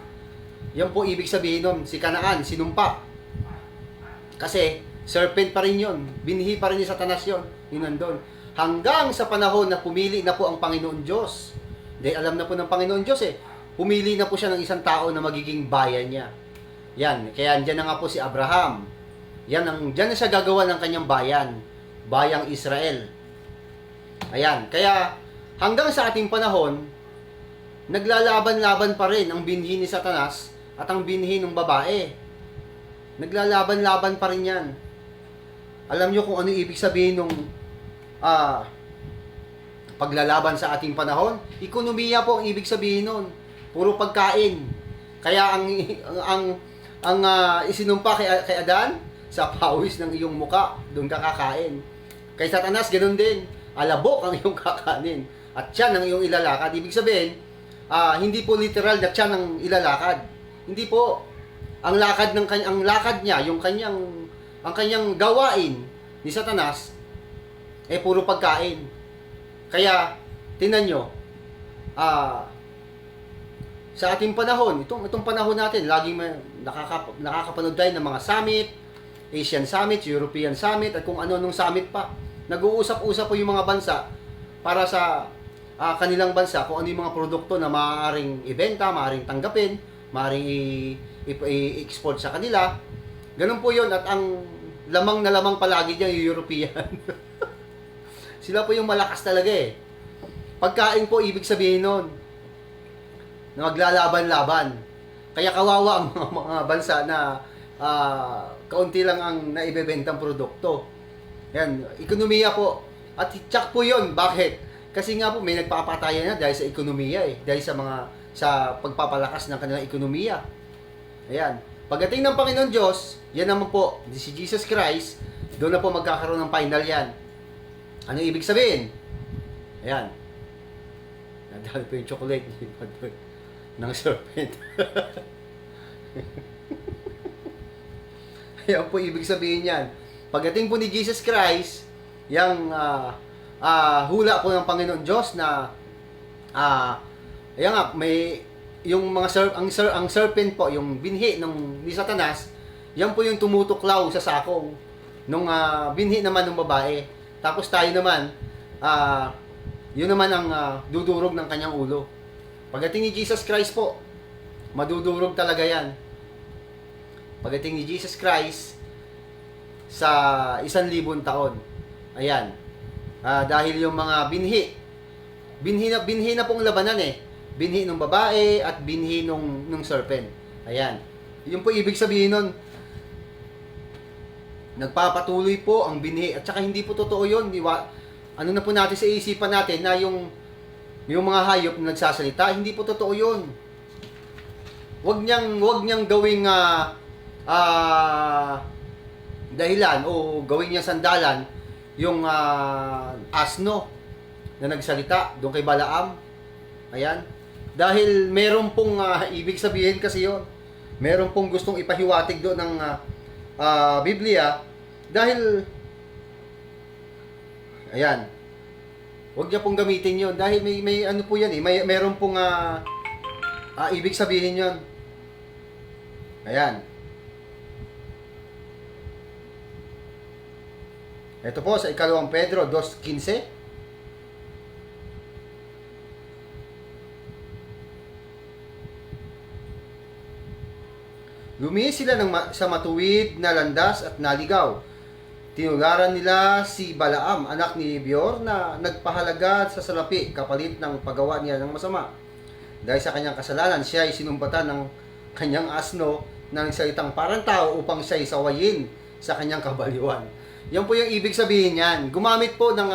Yan po ibig sabihin nun, si Kanaan, sinumpa. Kasi, serpent pa rin yun. Binhi pa rin ni Satanas yun. Yun nandun. Hanggang sa panahon na pumili na po ang Panginoon Diyos. Dahil alam na po ng Panginoon Diyos pumili na po siya ng isang tao na magiging bayan niya. Yan, kaya andyan na nga po si Abraham. Diyan na siya gagawa ng kanyang bayan. Bayang Israel. Ayan, kaya hanggang sa ating panahon, naglalaban-laban pa rin ang binhi ni Satanas at ang binhi ng babae. Naglalaban-laban pa rin yan. Alam nyo kung ano ibig sabihin ng paglalaban sa ating panahon? Ekonomiya po ang ibig sabihin nun. Puro pagkain. Kaya ang isinumpa kay Adan, sa pawis ng iyong muka, doon ka kakain. Kay Satanas, ganun din. Alabok ang iyong kakanin. At tiyan ang iyong ilalakad. Ibig sabihin, hindi po literal na tiyan ang ilalakad. Hindi po. Ang lakad niya, ang kanyang gawain ni Satanas, puro pagkain. Kaya, tinan nyo, sa ating panahon, itong panahon natin, laging nakakapanood tayo ng mga summit, Asian Summit, European Summit, at kung ano-anong summit pa. Nag-uusap-usap po yung mga bansa para sa kanilang bansa kung ano yung mga produkto na maaaring ibenta, maaaring tanggapin, maaaring i-export sa kanila. Ganun po yun. At ang lamang na lamang palagi niya yung European. Sila po yung malakas talaga eh. Pagkain po, ibig sabihin nun, na maglalaban-laban. Kaya kawawa ang mga bansa na kaunti lang ang naibebentang produkto. Yan, ekonomiya po. At tsak po yun. Bakit? Kasi nga po may nagpapatayan na dahil sa ekonomiya eh. Dahil sa pagpapalakas ng kanilang ekonomiya. Ayan. Pagdating ng Panginoon Diyos, yan naman po, si Jesus Christ, doon na po magkakaroon ng final yan. Ano ibig sabihin? Ayan. Nadali po yung chocolate ng serpent. Ayan po ibig sabihin yan. Pagdating po ni Jesus Christ, yung hula po ng Panginoon Diyos na ayan nga, may yung mga ang serpent po, yung binhi ni Satanas, yan po yung tumutuklaw sa sakong nung binhi naman ng babae. Tapos tayo naman, yun naman ang dudurog ng kanyang ulo. Pagdating ni Jesus Christ po, madudurog talaga yan. Pagdating ni Jesus Christ sa 1,000 taon. Ayan. Dahil yung mga binhi na pong labanan eh. Binhi ng babae at binhi ng serpent. Ayan. Yun po ibig sabihin nun. Nagpapatuloy po ang binhi. At saka hindi po totoo yun. Ano na po natin sa isipan natin na yung mga hayop na nagsasalita, hindi po totoo yun. Wag niyang gawing dahilan o gawin niyang sandalan yung asno na nagsalita doon kay Balaam. Ayan. Dahil meron pong ibig sabihin kasi yon. Meron pong gustong ipahiwatig doon ng Biblia dahil ayan. Huwag niya pong gamitin yon dahil may ano po yan eh. Meron pong ibig sabihin yon. Ayan. Ito po sa 2 Pedro 2:15. Lumihis sila sa matuwid na landas at naligaw. Tinularan nila si Balaam, anak ni Beor, na nagpahalaga sa salapi kapalit ng paggawa niya ng masama. Dahil sa kanyang kasalanan, siya ay sinumpatan ng kanyang asno na nagsalitang parang tao upang siya ay sawayin sa kanyang kabaliwan. Yan po yung ibig sabihin niyan. Gumamit po ng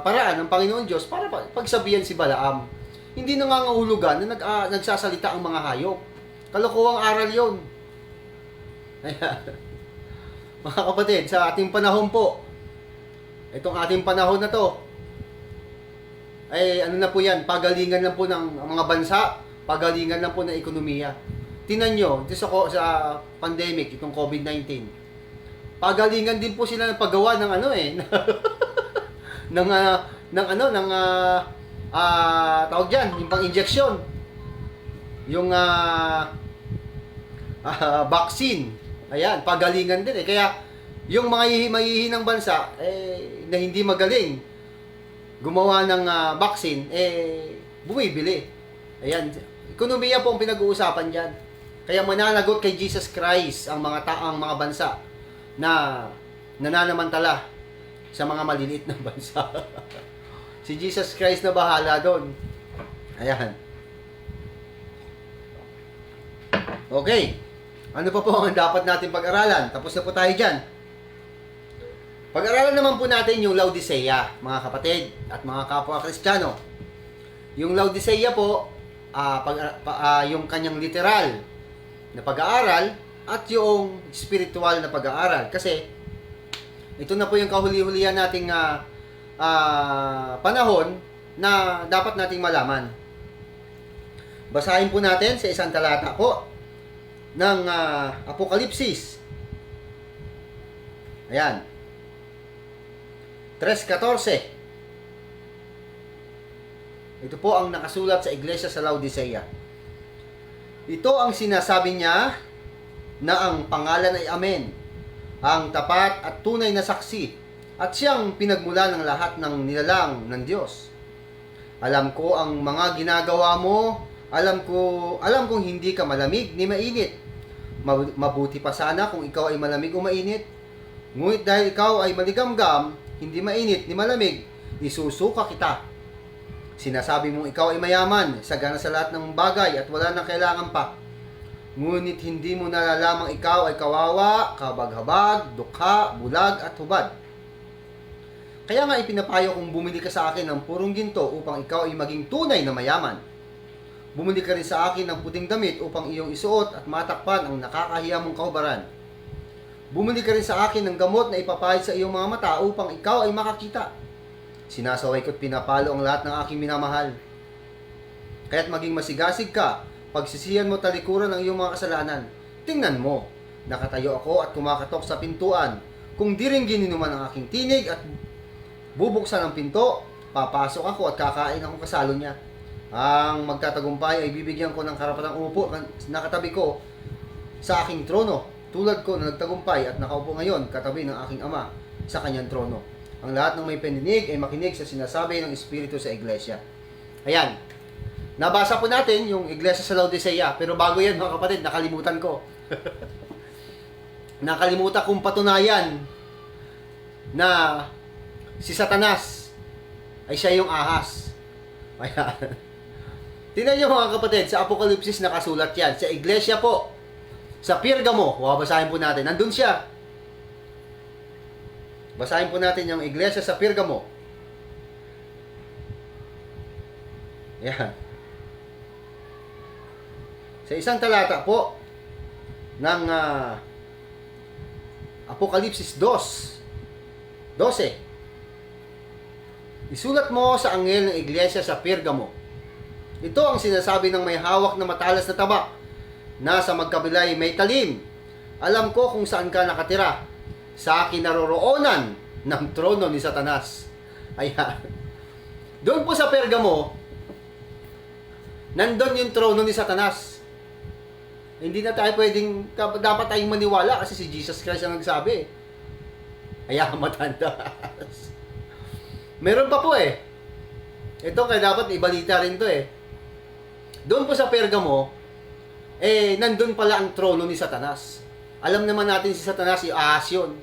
paraan ng Panginoon Diyos para pagsabihan si Balaam. Hindi nangangahulugan na nagsasalita ang mga hayop. Kalokohang aral yun. Ayan. Mga kapatid, sa ating panahon po, itong ating panahon na to, ay ano na po yan, pagalingan lang po ng mga bansa, pagalingan lang po ng ekonomiya. Tingnan nyo, sa pandemic, itong COVID-19, pagalingan din po sila ng paggawa ng tawag dyan, yung pang-injection, yung vaccine. Ayan, pagalingan din eh. Kaya, yung mga mahihinang bansa, na hindi magaling gumawa ng vaccine, bumibili. Ayan, ekonomiya po ang pinag-uusapan dyan. Kaya mananagot kay Jesus Christ ang mga bansa na nananamantala sa mga maliliit na bansa. Si Jesus Christ na bahala doon. Ayan. Okay. Ano pa po ang dapat natin pag-aralan? Tapos na po tayo dyan. Pag-aralan naman po natin yung Laodicea, mga kapatid at mga kapwa Kristiyano. Yung Laodicea po, yung kanyang literal na pag-aaral at yung spiritual na pag-aaral. Kasi ito na po yung kahuli-hulihan nating panahon na dapat nating malaman. Basahin po natin sa isang talata po ng Apokalipsis. Ayan. 3:14. Ito po ang nakasulat sa iglesia sa Laodicea. Ito ang sinasabi niya na ang pangalan ay Amen, ang tapat at tunay na saksi, at siyang pinagmula ng lahat ng nilalang ng Diyos. Alam ko ang mga ginagawa mo. Alam kong hindi ka malamig ni mainit. Mabuti pa sana kung ikaw ay malamig o mainit. Ngunit dahil ikaw ay maligamgam, hindi mainit ni malamig, isusuka kita. Sinasabi mong ikaw ay mayaman, sagana sa lahat ng bagay at wala nang kailangan pa. Ngunit hindi mo nalalamang ikaw ay kawawa, kabaghabag, dukha, bulag at hubad. Kaya nga ipinapayo kong bumili ka sa akin ng purong ginto upang ikaw ay maging tunay na mayaman. Bumili ka rin sa akin ng puting damit upang iyong isuot at matakpan ang nakakahiya mong kahubaran. Bumili ka rin sa akin ng gamot na ipapahid sa iyong mga mata upang ikaw ay makakita. Sinasaway ko't pinapalo ang lahat ng aking minamahal. Kaya't maging masigasig ka, pagsisihan mo talikuran ang iyong mga kasalanan. Tingnan mo, nakatayo ako at kumakatok sa pintuan. Kung di rin gininuman ang aking tinig at bubuksan ang pinto, papasok ako at kakain akong kasalo niya. Ang magtatagumpay ay bibigyan ko ng karapatang umupo nakatabi ko sa aking trono, tulad ko na nagtagumpay at nakaupo ngayon katabi ng aking ama sa kanyang trono. Ang lahat ng may paninig ay makinig sa sinasabi ng Espiritu sa iglesia. Ayan. Nabasa po natin yung iglesia sa Laodicea, pero bago yan mga kapatid, nakalimutan ko. Nakalimutan kong patunayan na si Satanas ay siya yung ahas. Ayan. Tingnan niyo mga kapatid, sa Apokalipsis nakasulat yan. Sa iglesia po, sa Pergamo, babasahin po natin. Nandun siya. Basahin po natin yung iglesia sa Pergamo. Yan. Sa isang talata po ng Apokalipsis 2:12. Isulat mo sa anghel ng iglesia sa Pergamo. Ito ang sinasabi ng may hawak na matalas na tabak, na sa magkabilay may talim. Alam ko kung saan ka nakatira, sa akin naroroonan ng trono ni Satanas. Ayan. Doon po sa Pergamo, nandun yung trono ni Satanas. Hindi na tayo pwedeng, dapat tayong maniwala kasi si Jesus Christ ang nagsabi. Ayan, matandas. Meron pa po eh. Ito kaya dapat ibalita rin to eh. Doon po sa Pergamo, nandun pala ang trono ni Satanas. Alam naman natin si Satanas, yung ahas yun.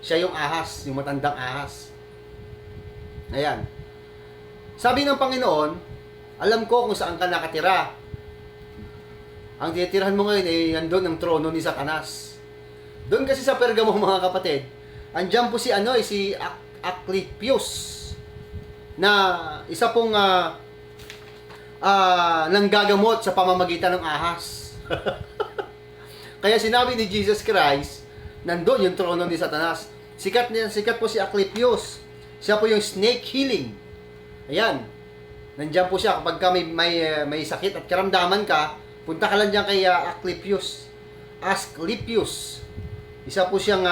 Siya yung ahas, yung matandang ahas. Ayan. Sabi ng Panginoon, alam ko kung saan ka nakatira. Ang titirahan mo ngayon nandun ang trono ni Satanas. Doon kasi sa Pergamo mga kapatid, andyan po si Asclepius, na isa pong nanggagamot sa pamamagitan ng ahas. Kaya sinabi ni Jesus Christ, nandun yung trono ni Satanas. Sikat po si Asclepius. Siya po yung snake healing. Ayan. Nandiyan po siya kapag ka may sakit at karamdaman ka, punta ka lang dyan kay Asclepius. Isa po siyang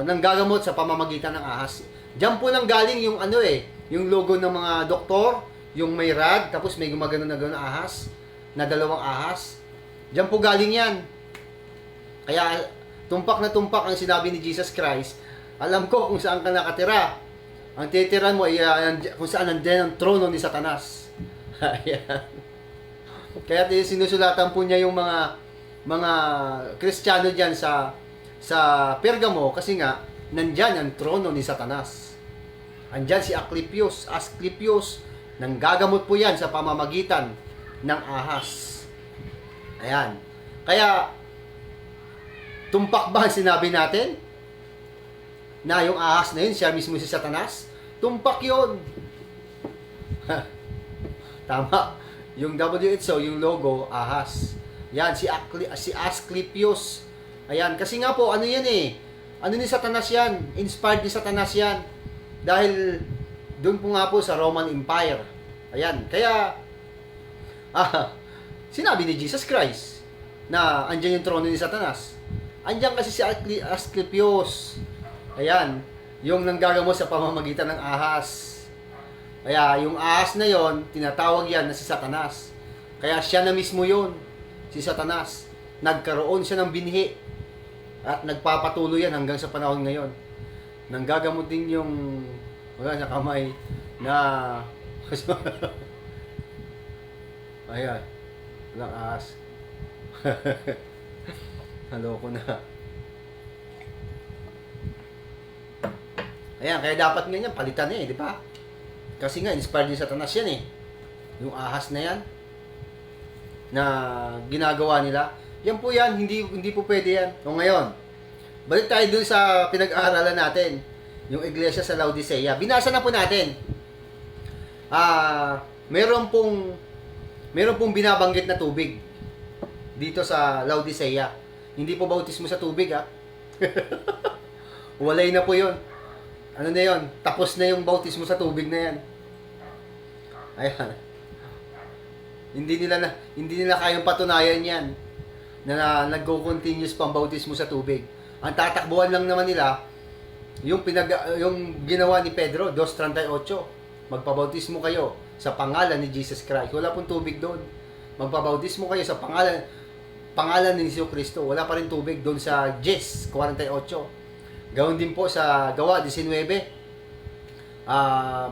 nanggagamot sa pamamagitan ng ahas. Diyan po nang galing yung yung logo ng mga doktor, yung may rad, tapos may gumagano na gano'n ahas, na dalawang ahas. Diyan po galing yan. Kaya, tumpak na tumpak ang sinabi ni Jesus Christ, alam ko kung saan ka nakatira. Ang titiran mo ay kung saan nandiyan ang trono ni Satanas. Ayan. Kaya sinusulatan po niya yung mga Kristiyano diyan sa Pergamo kasi nga nandiyan ang trono ni Satanas. Andiyan si Asclepius Nanggagamot po yan sa pamamagitan ng ahas. Ayan. Kaya, tumpak ba ang sinabi natin? Na yung ahas na yun, siya mismo si Satanas? Tumpak yun. Tama. Yung WHO, yung logo, ahas. Yan, si Asclepius. Ayan, kasi nga po, ano yan eh? Ano ni Satanas yan? Inspired ni Satanas yan. Dahil, doon po nga po sa Roman Empire. Ayan, kaya, sinabi ni Jesus Christ na andyan yung trono ni Satanas. Andyan kasi si Asclepius. Ayan, yung nanggagamot sa pamamagitan ng ahas. Kaya yung ahas na yon, tinatawag yan na si Satanas. Kaya siya na mismo yon, si Satanas. Nagkaroon siya ng binhi at nagpapatuloy yan hanggang sa panahon ngayon. Nanggagamot din yung wala sa kamay na ayan, walang ahas. Haloko na. Ayan, kaya dapat nga yan, palitan eh, di ba? Kasi nga, inspired din Satanas yan eh. Yung ahas na yan, na ginagawa nila. Yan po yan, hindi po pwede yan. O ngayon, balik tayo dun sa pinag-aaralan natin. Yung iglesia sa Laodicea. Binasa na po natin. Meron pong binabanggit na tubig dito sa Laodicea. Hindi po bautismo sa tubig Walay na po yun. Ano na yun? Tapos na yung bautismo sa tubig na yan. Ayan. Hindi nila kayang patunayan yan na nagko-continuous pang bautismo sa tubig. Ang tatakbuhan lang naman nila yung ginawa ni Pedro 2:38. Magpabautismo kayo sa pangalan ni Jesus Christ. Wala pong tubig doon. Magpabautismo kayo sa pangalan ni Jesu Cristo. Wala pa rin tubig doon sa 10:48. Gawin din po sa Gawa 19, 25,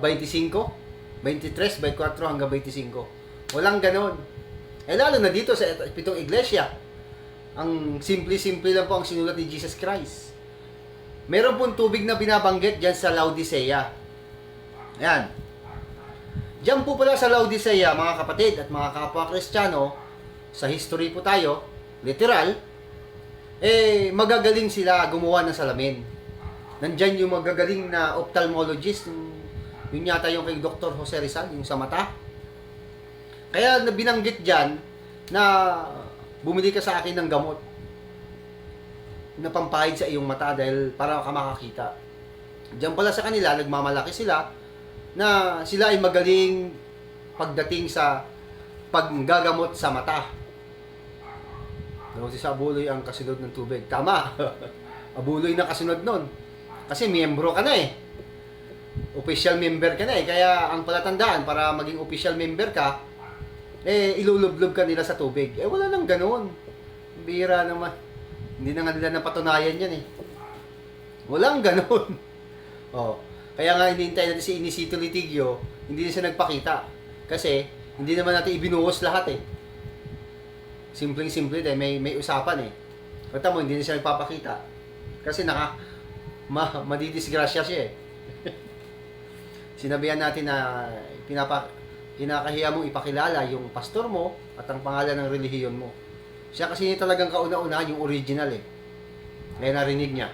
23, 24 hanggang 25. Walang ganon. Lalo na dito sa pitong iglesia. Ang simple-simple lang po ang sinulat ni Jesus Christ. Meron pong tubig na binabanggit dyan sa Laodicea. Ayan. Diyan po pala sa Laodicea, mga kapatid at mga kapwa Kristiyano, sa history po tayo, literal, magagaling sila gumawa ng salamin. Nandyan yung magagaling na ophthalmologist, yun yata yung kay Dr. Jose Rizal, yung sa mata. Kaya binanggit dyan na bumili ka sa akin ng gamot na pampahid sa iyong mata dahil para ka makakita. Diyan pala sa kanila, nagmamalaki sila na sila ay magaling pagdating sa paggagamot sa mata. Daw si Abuloy ang kasunod ng tubig. Tama. Abuloy na kasunod nun. Kasi miyembro ka na eh. Official member ka na eh. Kaya ang palatandaan para maging official member ka, ilulublob ka nila sa tubig. Wala nang ganoon. Bira naman. Hindi na nga nila napatunayan yan eh. Walang ganoon. Kaya nga hinihintay natin si Inisito Litigio, hindi na siya nagpakita. Kasi hindi naman natin ibinuhos lahat eh. Simpleng-simple dahil may usapan eh. Kata mo, hindi na siya nagpapakita. Kasi madidisgrasya siya eh. Sinabihan natin na kinakahiya mong ipakilala yung pastor mo at ang pangalan ng relihiyon mo. Siya kasi talagang kauna-una yung original eh. Kaya narinig niya.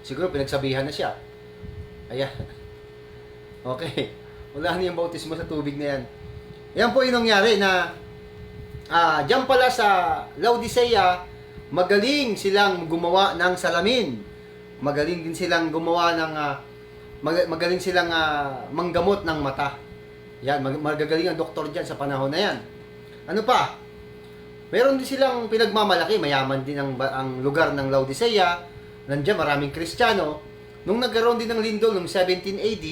Siguro pinagsabihan na siya. Ayan. Okay. Wala na yung bautismo sa tubig na yan. Yan po yung nangyari na diyan pala sa Laodicea, magaling silang gumawa ng salamin. Magaling din silang gumawa ng magaling silang manggamot ng mata. Yan, magagaling ang doktor diyan sa panahon na yan. Ano pa? Meron din silang pinagmamalaki, mayaman din ang lugar ng Laodicea. Nandiyan maraming Kristiyano. Nung nagkaroon din ng lindol noong 17 AD,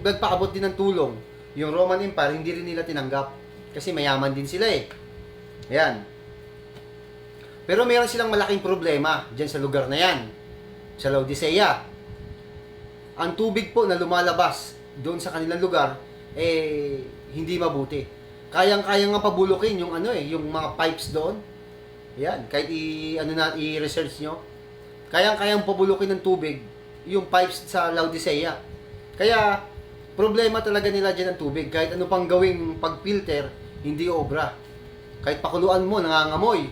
nagpaabot din ng tulong. Yung Roman Empire, hindi rin nila tinanggap. Kasi mayaman din sila eh. Ayan. Pero meron silang malaking problema dyan sa lugar na yan. Sa Laodicea. Ang tubig po na lumalabas doon sa kanilang lugar, hindi mabuti. Kayang-kayang nga pabulukin yung yung mga pipes doon. Ayan. Kahit i-research nyo. Kayang-kayang pabulukin ng tubig yung pipes sa Laodicea. Kaya, problema talaga nila dyan ang tubig. Kahit ano pang gawing pag-filter, hindi obra. Kahit pakuluan mo, nangangamoy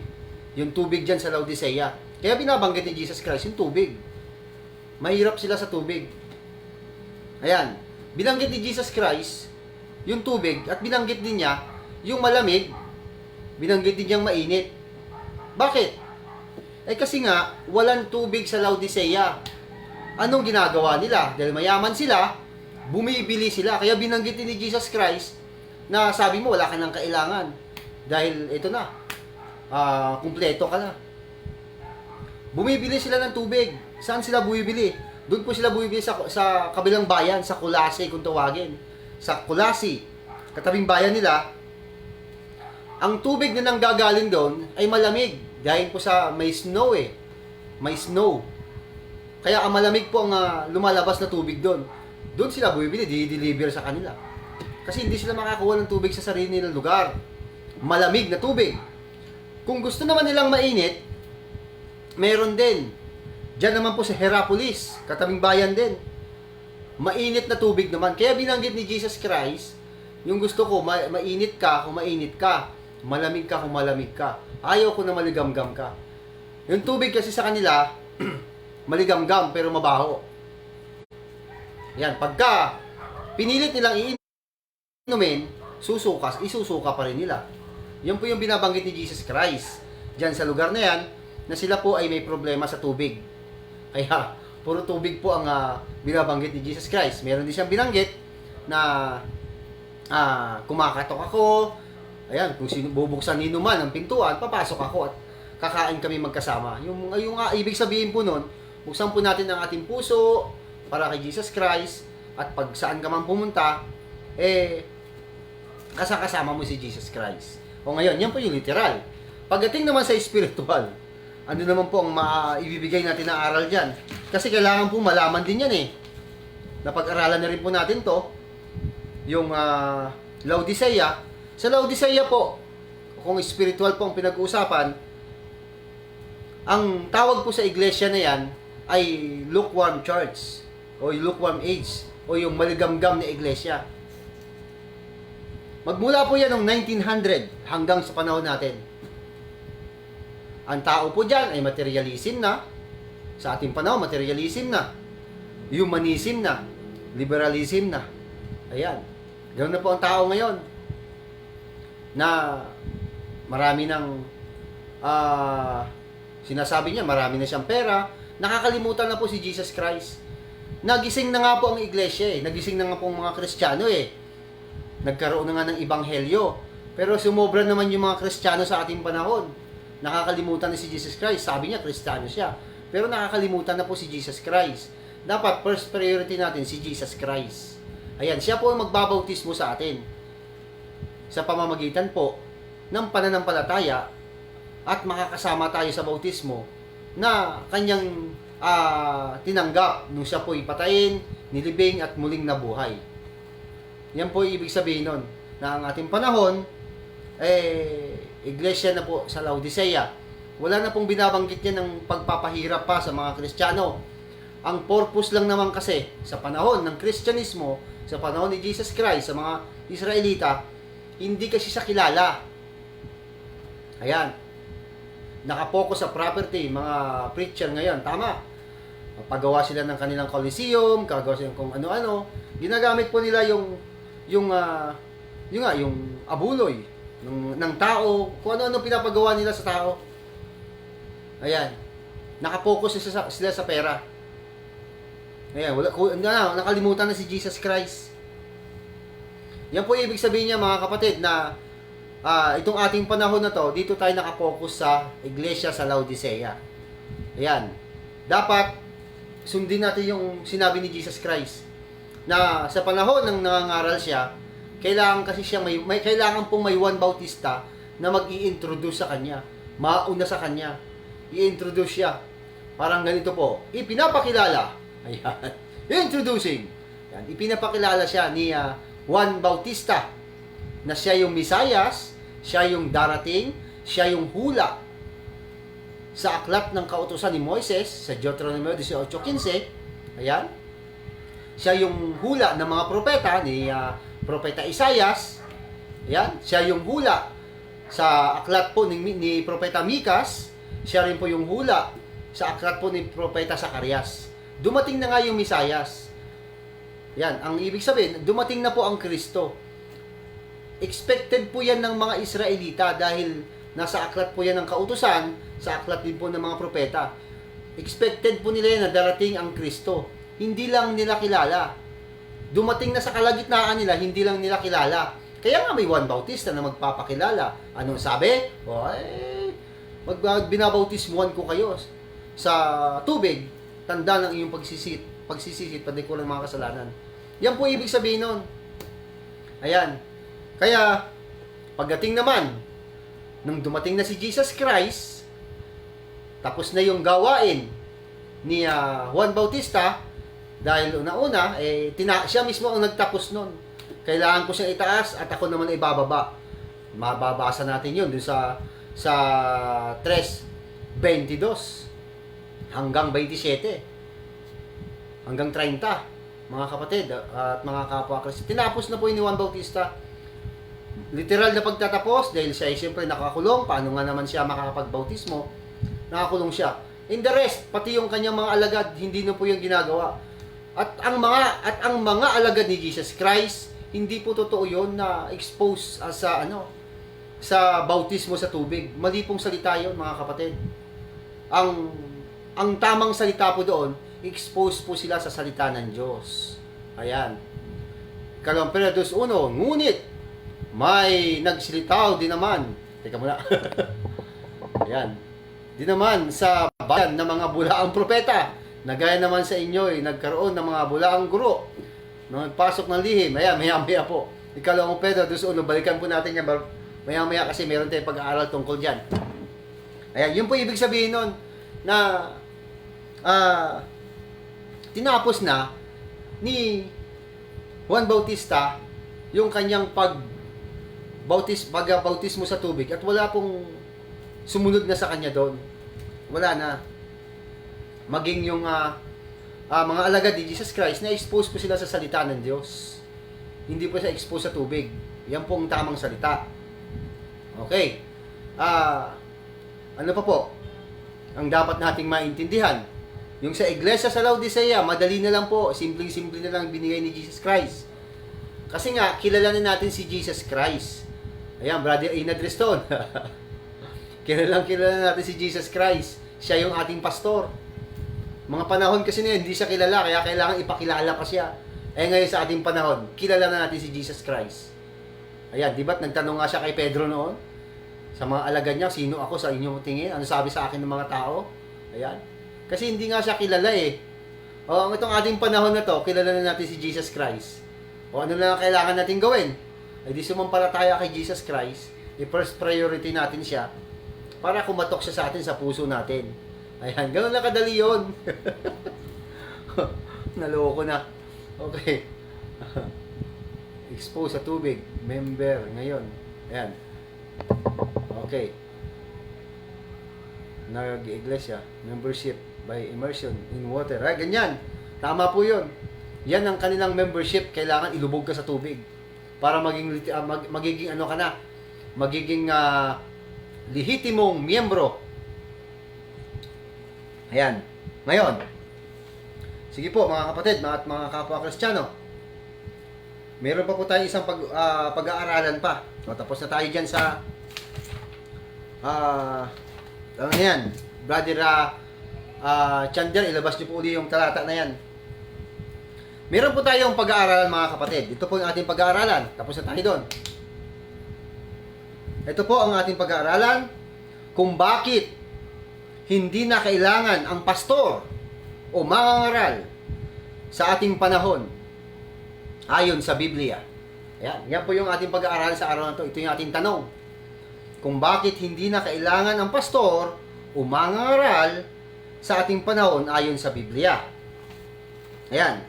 yung tubig dyan sa Laodicea. Kaya binabanggit ni Jesus Christ yung tubig. Mahirap sila sa tubig. Ayan. Binanggit ni Jesus Christ yung tubig at binanggit din niya yung malamig. Binanggit din niyang mainit. Bakit? Kasi nga, walang tubig sa Laodicea. Anong ginagawa nila? Dahil mayaman sila, bumibili sila. Kaya binanggit ni Jesus Christ na sabi mo, wala ka nang kailangan. Dahil ito na, kumpleto ka na. Bumibili sila ng tubig. Saan sila bumibili? Doon po sila bumibili sa kabilang bayan, sa Colossae kung tawagin. Sa Colossae, katabing bayan nila, ang tubig na nanggagaling doon ay malamig. Dahil po sa may snow May snow. Kaya ang malamig po ang lumalabas na tubig doon. Doon sila bumibili, di-deliver sa kanila. Kasi hindi sila makakuha ng tubig sa sarili nilang lugar. Malamig na tubig. Kung gusto naman nilang mainit, meron din. Diyan naman po sa Hierapolis, katabing bayan din. Mainit na tubig naman. Kaya binanggit ni Jesus Christ, yung gusto ko, mainit ka kung mainit ka. Malamig ka kung malamig ka. Ayaw ko na maligamgam ka. Yung tubig kasi sa kanila, maligamgam pero mabaho. Yan, pagka pinilit nilang iinumin, isusuka pa rin nila. Yan po yung binabanggit ni Jesus Christ. Diyan sa lugar na yan, na sila po ay may problema sa tubig. Kaya, puro tubig po ang binabanggit ni Jesus Christ. Meron din siyang binanggit na kumakatok ako. Ayan, kung sino bubuksan nino man ang pintuan, papasok ako at kakain kami magkasama. Yung ibig sabihin po nun, buksan po natin ang ating puso para kay Jesus Christ at pag saan ka man pumunta, kasama mo si Jesus Christ. O ngayon, yan po yung literal. Pagdating naman sa spiritual, ano naman po ang ibibigay natin na aral dyan? Kasi kailangan po malaman din yan Napag-aralan na rin po natin to. Yung Laodicea. Sa Laodicea po, kung spiritual po ang pinag-uusapan, ang tawag po sa iglesia na yan ay lukewarm church o lukewarm age o yung maligamgam na iglesia. Magmula po yan noong 1900 hanggang sa panahon natin. Ang tao po dyan ay materialism na. Sa ating panahon, materialism na. Humanism na. Liberalism na. Ayan. Ganoon na po ang tao ngayon. Na marami ng sinasabi niya, marami na siyang pera. Nakakalimutan na po si Jesus Christ. Nagising na nga po ang iglesia Nagising na nga po ang mga Kristiyano Nagkaroon na nga ng ibanghelyo. Pero sumobra naman yung mga Kristiyano sa ating panahon. Nakakalimutan na si Jesus Christ. Sabi niya, Kristiyano siya. Pero nakakalimutan na po si Jesus Christ. Dapat first priority natin si Jesus Christ. Ayan, siya po ang magbabautismo sa atin. Sa pamamagitan po ng pananampalataya at makakasama tayo sa bautismo na kanyang tinanggap nung siya po'y patayin, nilibing at muling nabuhay. Yan po ibig sabihin nun na ang ating panahon iglesia na po sa Laodicea. Wala na pong binabanggit niya ng pagpapahirap pa sa mga Kristiyano. Ang purpose lang naman kasi sa panahon ng Kristyanismo, sa panahon ni Jesus Christ, sa mga Israelita, hindi kasi siya kilala. Ayan. Nakapokus sa property, mga preacher ngayon, tama. Pagawa sila ng kanilang coliseum, gagawa sila kung ano-ano. Ginagamit po nila yung abuloy ng tao, kung ano-ano pinapagawa nila sa tao. Ayan. Nakapokus sila sa pera. Ayan, nakalimutan na si Jesus Christ. Yan po ibig sabihin niya mga kapatid na itong ating panahon na to, dito tayo nakapokus sa iglesia sa Laodicea. Ayan. Dapat sundin natin yung sinabi ni Jesus Christ na sa panahon ng nangangaral siya, kailangan kasi siya kailangan pong may Juan Bautista na mag-i-introduce sa kanya. Mauna sa kanya. I-introduce siya. Parang ganito po. Ipinapakilala. Ayan. Introducing. Ayan. Ipinapakilala siya ni Juan Bautista na siya yung Misayas, siya yung darating, siya yung hula sa aklat ng kautusan ni Moises sa Deuteronomio 18:15 Ayan. Siya yung hula ng mga propeta ni Propeta Isaias. Ayan. Siya yung hula sa aklat po ni Propeta Mikas. Siya rin po yung hula sa aklat po ni Propeta Zacarias. Dumating na nga yung Misayas. Yan, ang ibig sabihin, dumating na po ang Kristo. Expected po yan ng mga Israelita dahil nasa aklat po yan ng kautusan, sa aklat din po ng mga propeta. Expected po nila yan na darating ang Kristo. Hindi lang nila kilala. Dumating na sa kalagitnaan nila, hindi lang nila kilala. Kaya nga may Juan Bautista na magpapakilala. Anong sabi? Binabautismuhan ko kayo sa tubig. Tanda ng iyong pagsisit, padiko ng mga kasalanan. Yan po ibig sabihin nun. Ayan. Kaya, pagdating naman, nung dumating na si Jesus Christ, tapos na yung gawain ni Juan Bautista, dahil una-una, siya mismo ang nagtapos nun. Kailangan ko siyang itaas at ako naman ibababa. Mababasa natin yun dun sa 3:22 hanggang 27 hanggang 30, mga kapatid at mga kapwa Kristo. Tinapos na po yun ni Juan Bautista. Literal na pagtatapos dahil siya ay siyempre nakakulong. Paano nga naman siya makakapagbautismo? Nakakulong siya. In the rest, pati yung kanyang mga alagad, hindi na po yung ginagawa. At ang mga alagad ni Jesus Christ, hindi po totoo yun na expose sa bautismo sa tubig. Mali pong salita yun, mga kapatid. Ang tamang salita po doon, expose po sila sa salita ng Diyos. Ayan. Kalampera 2:1, ngunit may nagsilitaw din naman. Teka muna. Ayan. Di naman sa bayan ng mga bulaang propeta, na gaya naman sa inyo nagkaroon ng mga bulaang guro na nagpasok ng lihim. Ayan, maya-maya po. Ikalawang Pedro 2:1, balikan po natin yan maya-maya kasi meron tayong pag-aaral tungkol dyan. Ayan, yun po ibig sabihin nun na tinapos na ni Juan Bautista yung kanyang pagbautismo sa tubig at wala pong sumunod na sa kanya doon. Wala na. Maging yung mga alagad ni Jesus Christ, na-expose po sila sa salita ng Diyos. Hindi po siya expose sa tubig. Yan po ang tamang salita. Okay. Ano pa po? Ang dapat nating maintindihan. Yung sa iglesia sa Laodicea, madali na lang po. Simpleng-simple na lang binigay ni Jesus Christ. Kasi nga, kilalanin natin si Jesus Christ. Ayan, Brother Inad Riston. kilala natin si Jesus Christ. Siya yung ating pastor. Mga panahon kasi na hindi siya kilala, kaya kailangan ipakilala pa siya. Ngayon sa ating panahon, kilala na natin si Jesus Christ. Ayan, di ba't nagtanong nga siya kay Pedro noon? Sa mga alagad niya, sino ako sa inyong tingin? Ano sabi sa akin ng mga tao? Ayan. Kasi hindi nga siya kilala O, itong ating panahon na to, kilala na natin si Jesus Christ. O, ano na kailangan natin gawin? Ay di sumampalataya kay Jesus Christ. I-first priority natin siya para kumatok siya sa atin sa puso natin. Ayan, ganoon lang kadali yun. Naloko na. Okay. Expose sa tubig. Member ngayon. Ayan. Okay. Nag-iglesia. Membership by immersion in water. Ay, ganyan. Tama po yun. Yan ang kanilang membership. Kailangan ilubog ka sa tubig. Para magiging ano ka na. Magiging lehitimong miyembro. Ayan. Ngayon, sige po mga kapatid, mga kapwa Kristiyano. Meron pa po tayo isang pag-aaralan pa. O, tapos na tayo dyan sa ano yan, Brother Chandler, ilabas niyo po uli yung talata na yan. Meron po tayong pag-aaralan mga kapatid. Ito po yung ating pag-aaralan. Tapos na tayo doon. Ito po ang ating pag-aaralan kung bakit hindi na kailangan ang pastor o mangangaral sa ating panahon ayon sa Biblia. Yan po yung ating pag-aaralan sa araw na ito. Ito yung ating tanong. Kung bakit hindi na kailangan ang pastor o mangangaral sa ating panahon ayon sa Biblia. Ayan.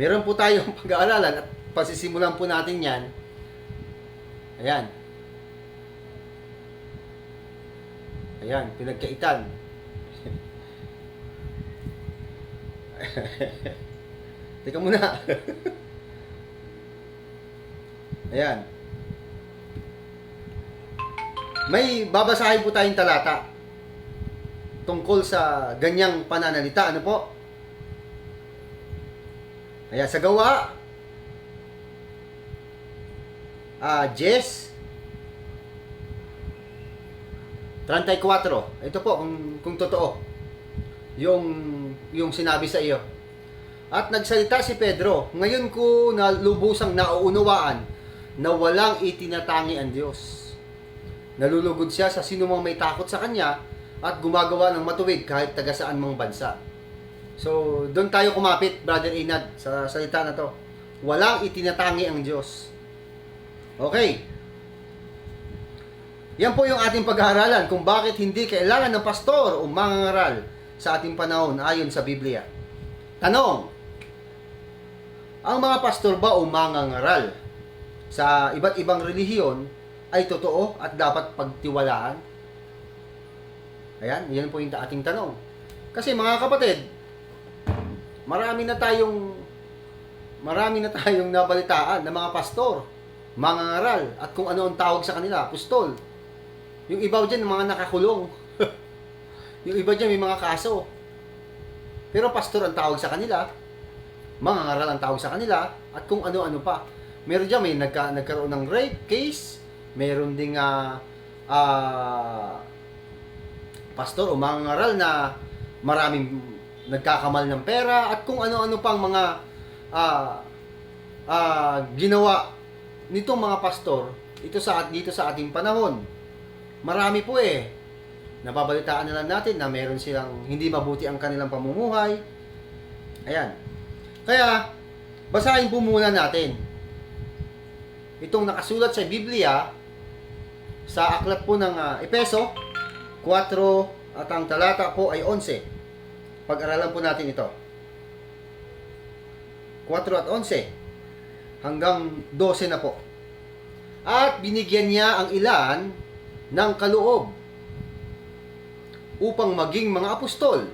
Meron po tayong pag-aaralan at pasisimulan po natin yan. Ayan. Ayan, pinagkaitan. Teka muna. Ayan. May babasahin po tayong talata tungkol sa ganyang pananalita. Ano po? Ayan, sa Gawa, Jess 34. Ito po, kung totoo, yung sinabi sa iyo. At nagsalita si Pedro, ngayon ko na lubusang nauunawaan na walang itinatangi ang Diyos. Nalulugod siya sa sinumang may takot sa kanya at gumagawa ng matuwid kahit taga saan mang bansa. So, doon tayo kumapit, Brother Inad, sa salita na to. Walang itinatangi ang Diyos. Okay. Yan po yung ating pag-aaralan kung bakit hindi kailangan ng pastor o mangangaral sa ating panahon ayon sa Biblia. Tanong, ang mga pastor ba o mangangaral sa iba't ibang relihiyon ay totoo at dapat pagtiwalaan? Ayan, yan po yung ating tanong. Kasi mga kapatid, marami na tayong nabalitaan ng mga pastor, mangangaral, at kung ano ang tawag sa kanila, apostol. Yung iba dyan, mga nakakulong. Yung iba dyan, may mga kaso. Pero pastor ang tawag sa kanila, mangangaral ang tawag sa kanila, at kung ano-ano pa. Meron dyan, may nagkaroon ng rape case, meron ding pastor o mangangaral na maraming nagkakamal ng pera, at kung ano-ano pang mga ginawa nitong mga pastor dito sa ating panahon. Marami po nababalitaan na lang natin na meron silang hindi mabuti ang kanilang pamumuhay. Ayan. Kaya, basahin po muna natin itong nakasulat sa Biblia sa aklat po ng Efeso 4 at ang talata po ay 11. Pag-aralan po natin ito. 4 at 11 hanggang 12 na po. At binigyan niya ang ilan ng kaloob upang maging mga apostol.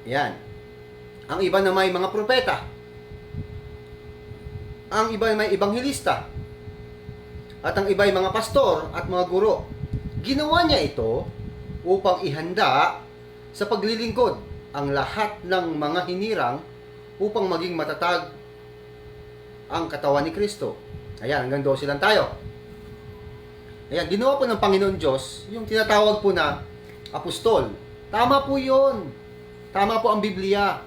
Yan. Ang iba na may mga propeta. Ang iba may ibanghilista. At ang iba ay mga pastor at mga guro. Ginawa niya ito upang ihanda sa paglilingkod ang lahat ng mga hinirang upang maging matatag ang katawan ni Kristo. Ayan, hanggang 12 lang tayo. Ayan, ginawa po ng Panginoon Diyos yung tinatawag po na apostol. Tama po yun. Tama po ang Biblia.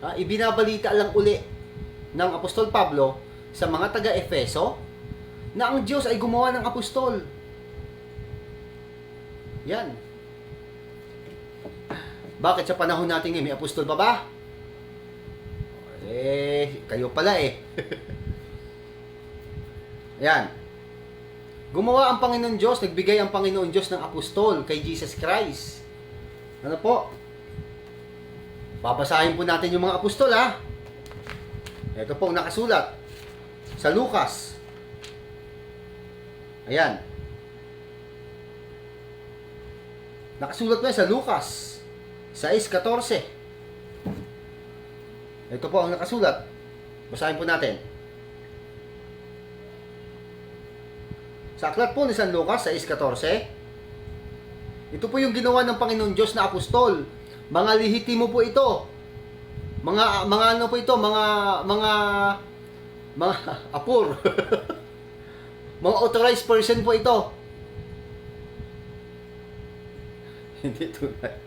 Ibinabalita lang uli ng Apostol Pablo sa mga taga-Efeso na ang Diyos ay gumawa ng apostol. Yan. Bakit sa panahon natin ngayon, may apostol pa ba? Kayo pala Yan. Gumawa ang Panginoon Diyos, nagbigay ang Panginoon Diyos ng apostol kay Jesus Christ. Ano po? Babasahin po natin yung mga apostol Ito po ang nakasulat sa Lucas. Ayan. Nakasulat po sa Lucas 6:14. Ito po ang nakasulat. Basahin po natin. Sa aklat po ni San Lucas 6:14, ito po yung ginawa ng Panginoon Diyos na apostol. Mga lehitimo po ito. Mga ano po ito, mga apor. Mga authorized person po ito. Hindi tunay.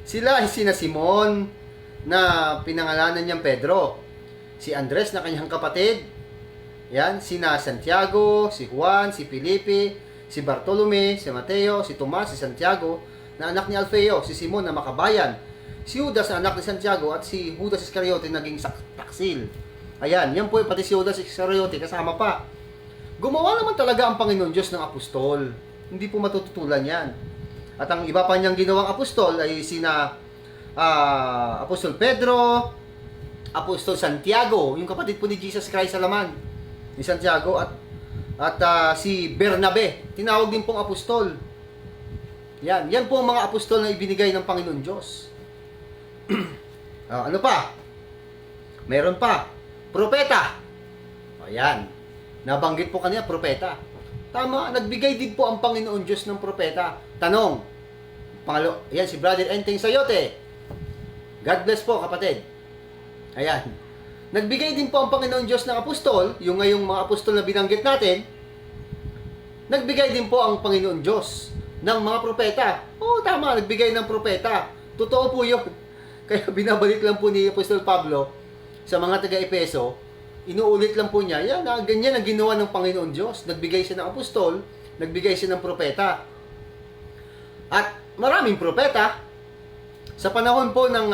Sila ay sina Simon na pinangalanan niyang Pedro. Si Andres na kanyang kapatid. Yan, sina Santiago, si Juan, si Felipe, si Bartolome, si Mateo, si Tomas, si Santiago, na anak ni Alfeo, si Simon na makabayan, si Judas na anak ni Santiago, at si Judas Iscariote naging taksil. Ayan, yan po pati si Judas Iscariote kasama pa. Gumawa naman talaga ang Panginoon Diyos ng apostol. Hindi po matututulan yan. At ang iba pa niyang ginawang apostol ay sina Apostol Pedro, Apostol Santiago, yung kapatid po ni Jesus Christ sa laman ni Santiago, at si Bernabe, tinawag din pong apostol. Yan po ang mga apostol na ibinigay ng Panginoon Diyos. Ano pa? Meron pa. Propeta. Ayan. Nabanggit po kanina, propeta. Tama, nagbigay din po ang Panginoon Diyos ng propeta. Tanong. Ayan, si Brother Enteng Sayote. God bless po, kapatid. Ayan. Nagbigay din po ang Panginoon Diyos ng apostol, yung ngayong mga apostol na binanggit natin. Nagbigay din po ang Panginoon Diyos ng mga propeta. Oo, tama, nagbigay ng propeta. Totoo po yun. Kaya binabalik lang po ni Apostol Pablo sa mga taga-Epeso, inuulit lang po niya, yan, ganyan ang ginawa ng Panginoon Diyos. Nagbigay siya ng apostol, nagbigay siya ng propeta. At maraming propeta. Sa panahon po ng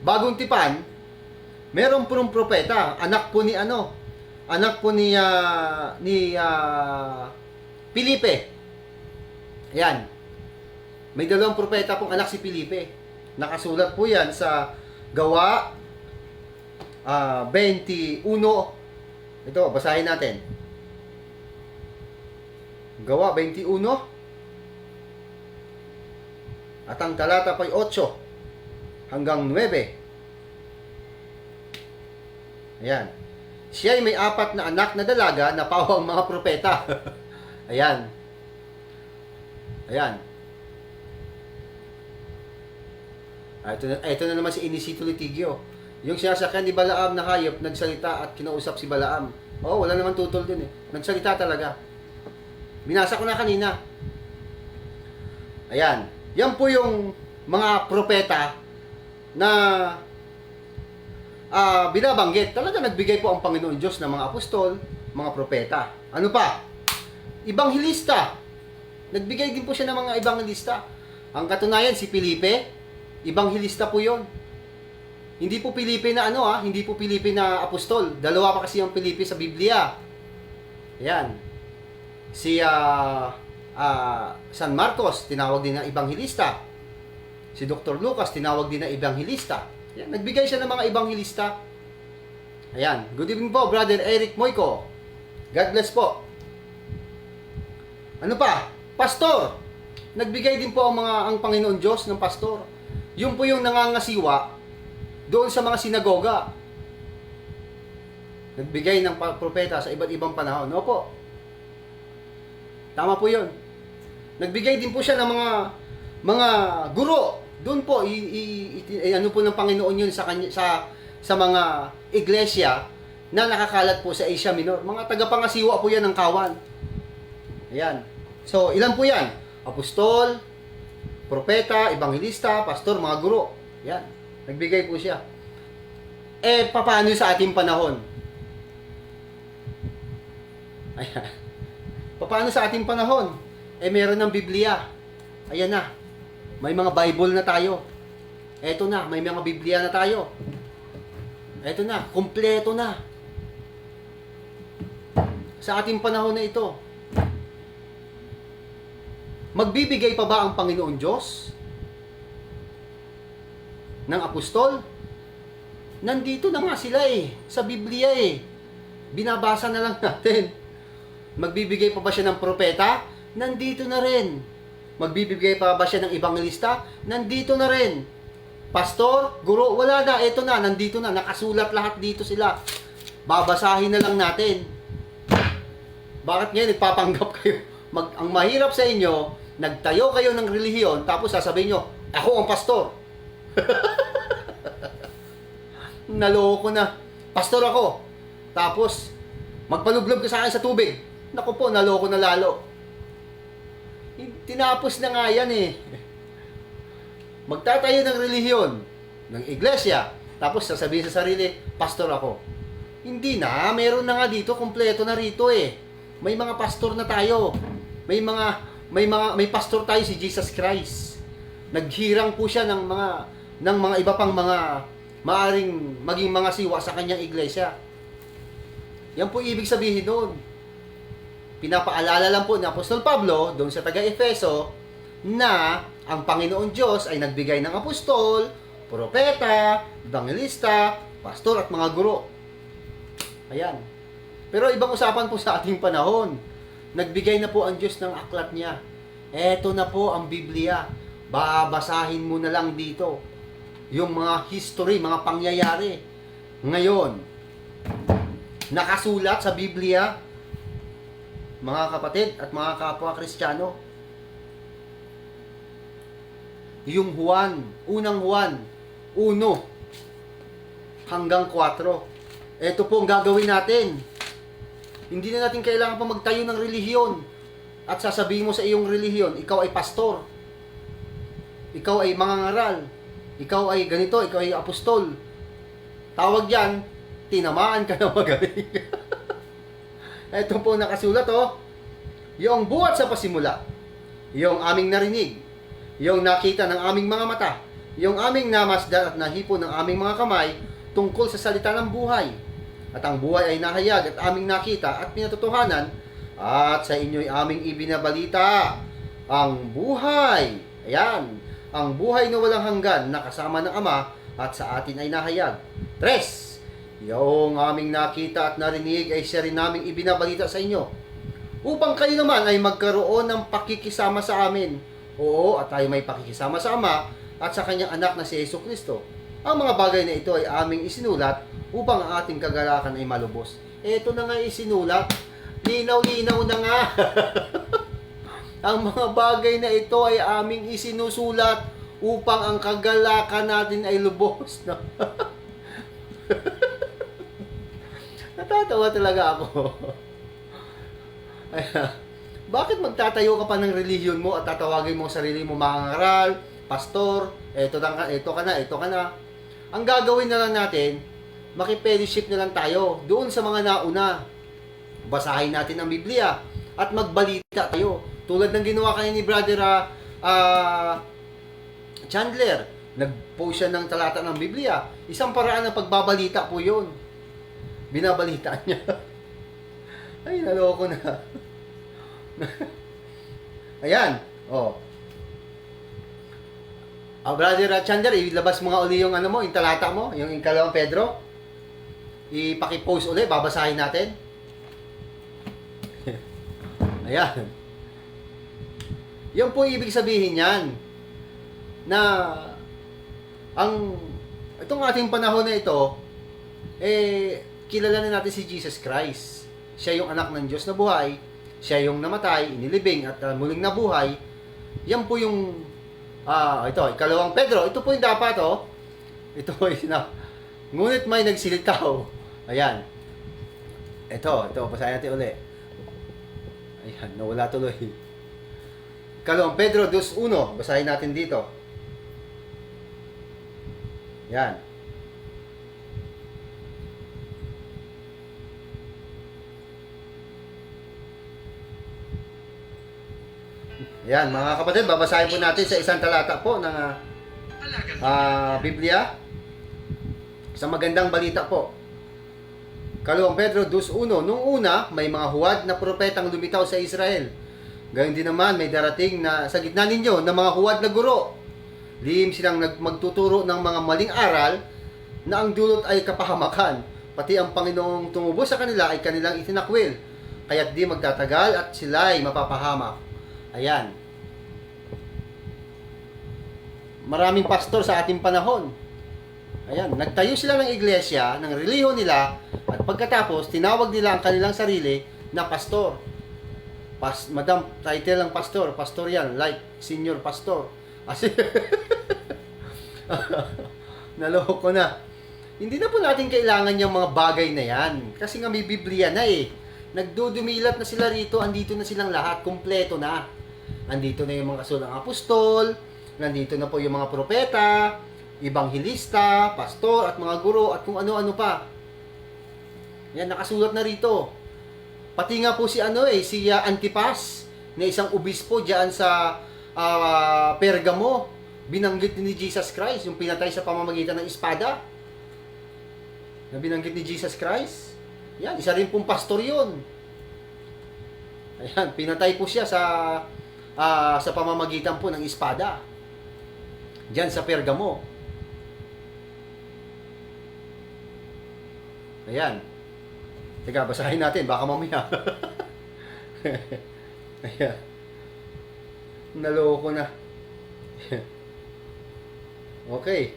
Bagong Tipan, meron po ng propeta, anak po ni Felipe. Yan. May dalawang propeta pong anak si Felipe. Nakasulat po yan sa Gawa 21. Ito, basahin natin. Gawa 21. At ang talata pa'y 8 hanggang 9. Ayan. Siya ay may 4 na anak na dalaga na pawang mga propeta. Ayan. Ayan. Ito na naman si Inisito Litigio. Yung sinasakyan ni Balaam na hayop, nagsalita at kinausap si Balaam. Oh, wala naman tutol dun eh. Nagsalita talaga. Binasa ko na kanina. Ayan. Yan po yung mga propeta na binabanggit. Talaga nagbigay po ang Panginoon Diyos ng mga apostol, mga propeta. Ano pa? Ibanghilista. Nagbigay din po siya ng mga ibanghilista. Ang katunayan, si Felipe, ibanghilista po yon. Hindi po Felipe na hindi po Felipe na apostol. Dalawa pa kasi yung Felipe sa Biblia. Ayan. Si San Marcos, tinawag din na ibanghilista. Si Dr. Lucas, tinawag din na ibanghilista. Ayan. Nagbigay siya ng mga ibanghilista. Ayan. Good evening po, Brother Eric Moico. God bless po. Ano pa? Pastor. Nagbigay din po ang Panginoon Diyos ng pastor. Yung po yung nangangasiwa doon sa mga sinagoga. Nagbigay ng propeta sa iba't ibang panahon. Opo. Tama po yun. Nagbigay din po siya ng mga guro. Doon po, ano po ng Panginoon yun sa mga iglesia na nakakalat po sa Asia Minor. Mga tagapangasiwa po yan ng kawan. Ayan. So, ilan po yan? Apostol, propeta, ebanghilista, pastor, mga guro. Yan. Nagbigay po siya. Paano sa ating panahon? Ayan. Paano sa ating panahon? Meron ng Biblia. Ayan na. May mga Bible na tayo. Eto na. May mga Biblia na tayo. Eto na. Kompleto na. Sa ating panahon na ito. Magbibigay pa ba ang Panginoon Diyos ng apostol? Nandito na nga sila sa Biblia Binabasa na lang natin. Magbibigay pa ba siya ng propeta? Nandito na rin. Magbibigay pa ba siya ng ebangelista? Nandito na rin. Pastor, guro, wala na. Ito na, nandito na. Nakasulat lahat dito sila. Babasahin na lang natin. Bakit ngayon nagpapanggap kayo? Ang mahirap sa inyo, nagtayo kayo ng relihiyon, tapos sasabihin nyo, ako ang pastor. Naloko na. Pastor ako. Tapos, magpalublob ka sa akin sa tubig. Naku po, naloko na lalo. Tinapos na nga yan Magtatayo ng relihiyon, ng iglesia, tapos sasabihin sa sarili, pastor ako. Hindi na, meron na nga dito, kompleto na rito May mga pastor na tayo. May pastor tayo, si Jesus Christ. Naghirang po siya ng mga iba pang mga maaring maging mga siwa sa kanyang iglesia. Yan po ibig sabihin doon. Pinapaalala lang po ni Apostol Pablo doon sa taga-Efeso na ang Panginoon Diyos ay nagbigay ng apostol, propeta, evangelista, pastor at mga guro. Ayan. Pero ibang usapan po sa ating panahon. Nagbigay na po ang Diyos ng aklat niya. Eto na po ang Biblia. Babasahin mo na lang dito yung mga history, mga pangyayari. Ngayon, nakasulat sa Biblia, mga kapatid at mga kapwa Kristiyano, yung Juan, unang Juan, 1 hanggang 4. Ito po ang gagawin natin. Hindi na natin kailangan pa magtayo ng relihiyon at sasabihin mo sa iyong relihiyon, ikaw ay pastor, ikaw ay mangangaral, ikaw ay ganito, ikaw ay apostol. Tawag yan, tinamaan ka na magaling. Ito po nakasulat, oh. Yung buhat sa pasimula, yung aming narinig, yung nakita ng aming mga mata, yung aming namasdan at nahipo ng aming mga kamay tungkol sa salita ng buhay. At ang buhay ay nahayag at aming nakita at pinatotohanan, at sa inyo'y aming ibinabalita ang buhay. Ayan, ang buhay na walang hanggan na kasama ng Ama at sa atin ay nahayag. 3. Yung aming nakita at narinig ay siya rin naming ibinabalita sa inyo, upang kayo naman ay magkaroon ng pakikisama sa amin. Oo, at tayo may pakikisama sa Ama at sa kanyang anak na si Jesucristo. Ang mga bagay na ito ay aming isinulat upang ang ating kagalakan ay malubos. Ito na nga isinulat. Linaw-linaw na nga. Ang mga bagay na ito ay aming isinusulat upang ang kagalakan natin ay lubos. Natatawa talaga ako. Bakit magtatayo ka pa ng relihiyon mo at tatawagin mo ang sarili mo mangangaral, pastor, ito ka na. Ang gagawin na lang natin, makipellowship na lang tayo doon sa mga nauna. Basahin natin ang Biblia at magbalita tayo. Tulad ng ginawa kayo ni Brother Chandler. Nag-post siya ng talata ng Biblia. Isang paraan ng pagbabalita po yun. Binabalita niya. Ay, naloko na. Ayan. Oh. Brother Chandler, ilabas mo nga uli yung yung talata mo, yung 2 Pedro. Ipaki-post uli, babasahin natin. Ayan. Yan po ibig sabihin niyan na itong ating panahon na ito, kilala na natin si Jesus Christ. Siya yung anak ng Diyos na buhay, siya yung namatay, inilibing at muling nabuhay. Yan po yung ito, 2 Pedro, ito po yung dapat, oh. Ito po yung ngunit may nagsilitaw. Ayan. Ito, basahin natin uli. Ayan, nawala tuloy. 2 Pedro 2:1, basahin natin dito. Yan. Yan, mga kapatid, babasahin po natin sa isang talata po ng Biblia. Sa magandang balita po. 2 Pedro 2:1, nung una, may mga huwad na propetang lumitaw sa Israel. Gayon din naman, may darating na sa gitna ninyo na mga huwad na guro. Lihim silang magtuturo ng mga maling aral na ang dulot ay kapahamakan. Pati ang Panginoong tumubo sa kanila ay kanilang itinakwil. Kaya't di magtatagal at sila ay mapapahamak. Ayan. Maraming pastor sa ating panahon. Ayan, nagtayo sila ng iglesia, ng relihiyon nila, at pagkatapos, tinawag nila ang kanilang sarili na pastor. Madam, title ng pastor, pastor yan, like senior pastor. Naloko na. Hindi na po natin kailangan yung mga bagay na yan. Kasi nga may Biblia na eh. Nagdudumilat na sila rito, andito na silang lahat, kumpleto na. Andito na yung mga kasulang apostol, nandito na po yung mga propeta, ibanghilista, pastor, at mga guro, at kung ano-ano pa. Yan, nakasulat na rito. Pati nga po si si Antipas, na isang obispo diyan sa Pergamo, binanggit ni Jesus Christ, yung pinatay sa pamamagitan ng espada. Na binanggit ni Jesus Christ. Yan, isa rin pong pastor yun. Ayan, pinatay po siya sa pamamagitan po ng espada. Diyan sa Pergamo. Ayan. Teka, basahin natin. Baka mamaya. Ayan. Naloko na. Okay.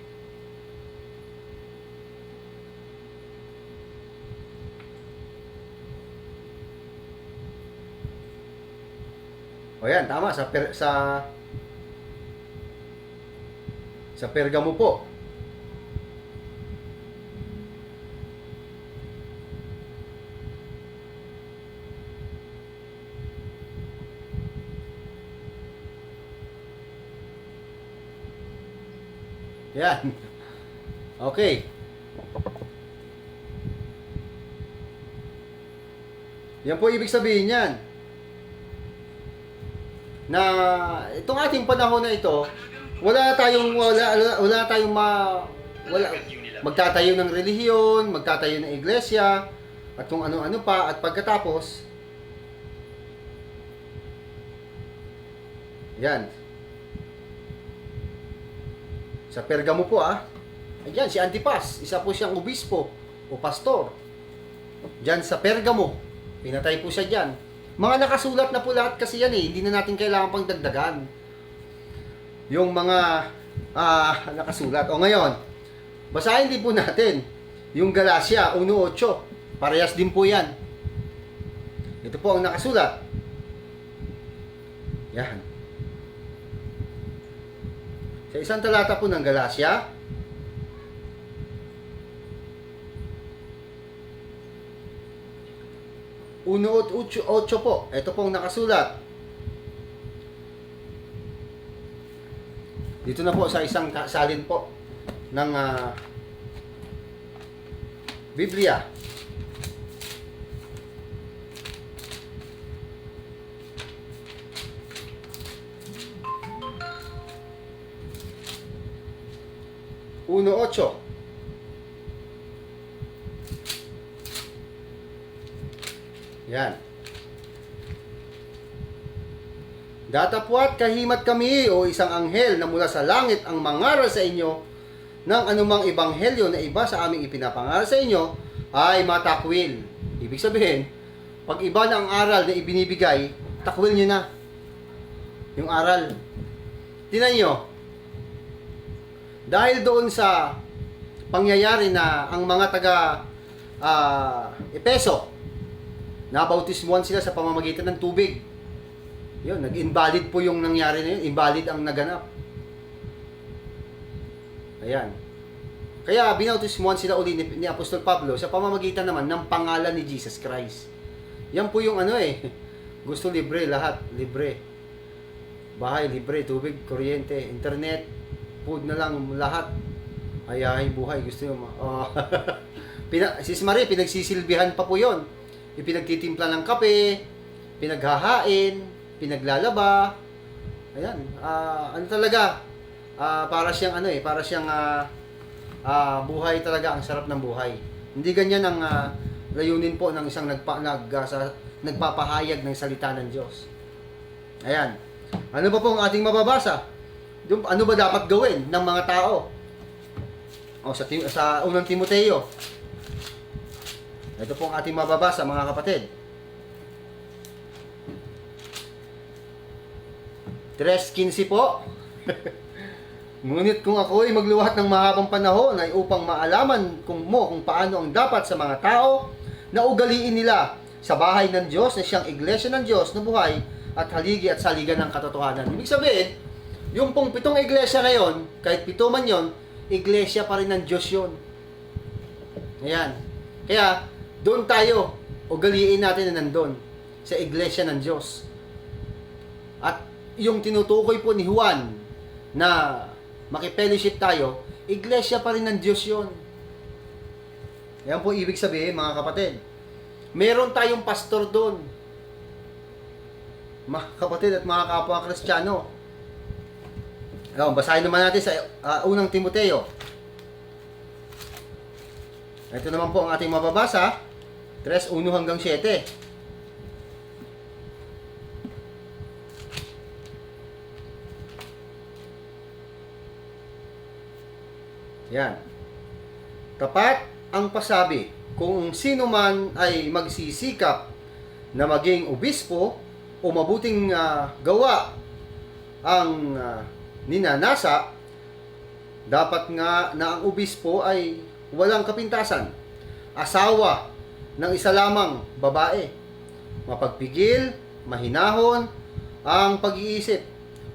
O yan, tama. Sa Pergamo po. Yan. Okay. Yan po ibig sabihin yan. Na itong ating panahon na ito, wala tayong magtatayo ng relihiyon, magtatayo ng iglesia, at kung ano-ano pa, at pagkatapos yan. Sa Pergamo po ayan, si Antipas, isa po siyang obispo o pastor. Diyan sa Pergamo, pinatay po siya diyan. Mga nakasulat na po lahat kasi yan hindi na natin kailangan pang dagdagan. Yung mga nakasulat. O ngayon, basahin din po natin yung Galacia 1:8. Parehas din po yan. Ito po ang nakasulat. Yan. Sa isang talata po ng Galacia, Uno at 8 po. Ito pong nakasulat. Dito na po sa isang salin po ng Biblia. Uno 8. Yan. Datapwat kahimat kami o isang anghel na mula sa langit ang mangaral sa inyo ng anumang ebanghelyo na iba sa aming ipinapangaral sa inyo ay matakwil. Ibig sabihin, pag iba na ang aral na ibinibigay, takwil nyo na yung aral. Tingnan nyo, dahil doon sa pangyayari na ang mga taga Epeso, nabautismuhan sila sa pamamagitan ng tubig. Yun, nag-invalid po yung nangyari na yun. Invalid ang naganap. Ayan. Kaya binautismuhan sila uli ni Apostol Pablo sa pamamagitan naman ng pangalan ni Jesus Christ. Yan po yung gusto libre, lahat libre. Bahay libre, tubig, kuryente, internet, food na lang, lahat. Ay buhay, gusto nyo. Sis Marie, pinagsisilbihan pa po yon. Ipinagtitimpla ng kape, pinaghahain, pinaglalaba. Ayan, ano talaga? Para siyang buhay talaga, ang sarap ng buhay. Hindi ganyan ang layunin po ng isang nagpapahayag ng salita ng Diyos. Ayan. Ano ba po ang ating mababasa? Ano ba dapat gawin ng mga tao? O sa unang Timoteo. Ito po ang ating mababasa, mga kapatid. 3:15 po. Ngunit kung ako ay magluhat ng mahabang panahon ay upang maalaman kung paano ang dapat sa mga tao na ugaliin nila sa bahay ng Diyos na siyang iglesia ng Diyos na buhay at haligi at saligan ng katotohanan. Ibig sabihin, yung pong 7 iglesia na yon, kahit 7 man yon, iglesia pa rin ng Diyos yon. Ayan. Kaya, doon tayo, ugaliin natin na nandun, sa iglesia ng Diyos. At yung tinutukoy po ni Juan na makipellowship tayo, iglesia pa rin ng Diyos yon. Yan po ibig sabihin, mga kapatid. Meron tayong pastor doon. Mga kapatid at mga kapwa Kristiyano. Basahin naman natin sa unang Timoteo. Ito naman po ang ating mababasa. 3:1 hanggang 7. Yan. Tapat ang pasabi kung sino man ay magsisikap na maging obispo o mabuting gawa ang ninanasa, dapat nga na ang obispo ay walang kapintasan, asawa ng isa lamang babae, mapagpigil, mahinahon ang pag-iisip,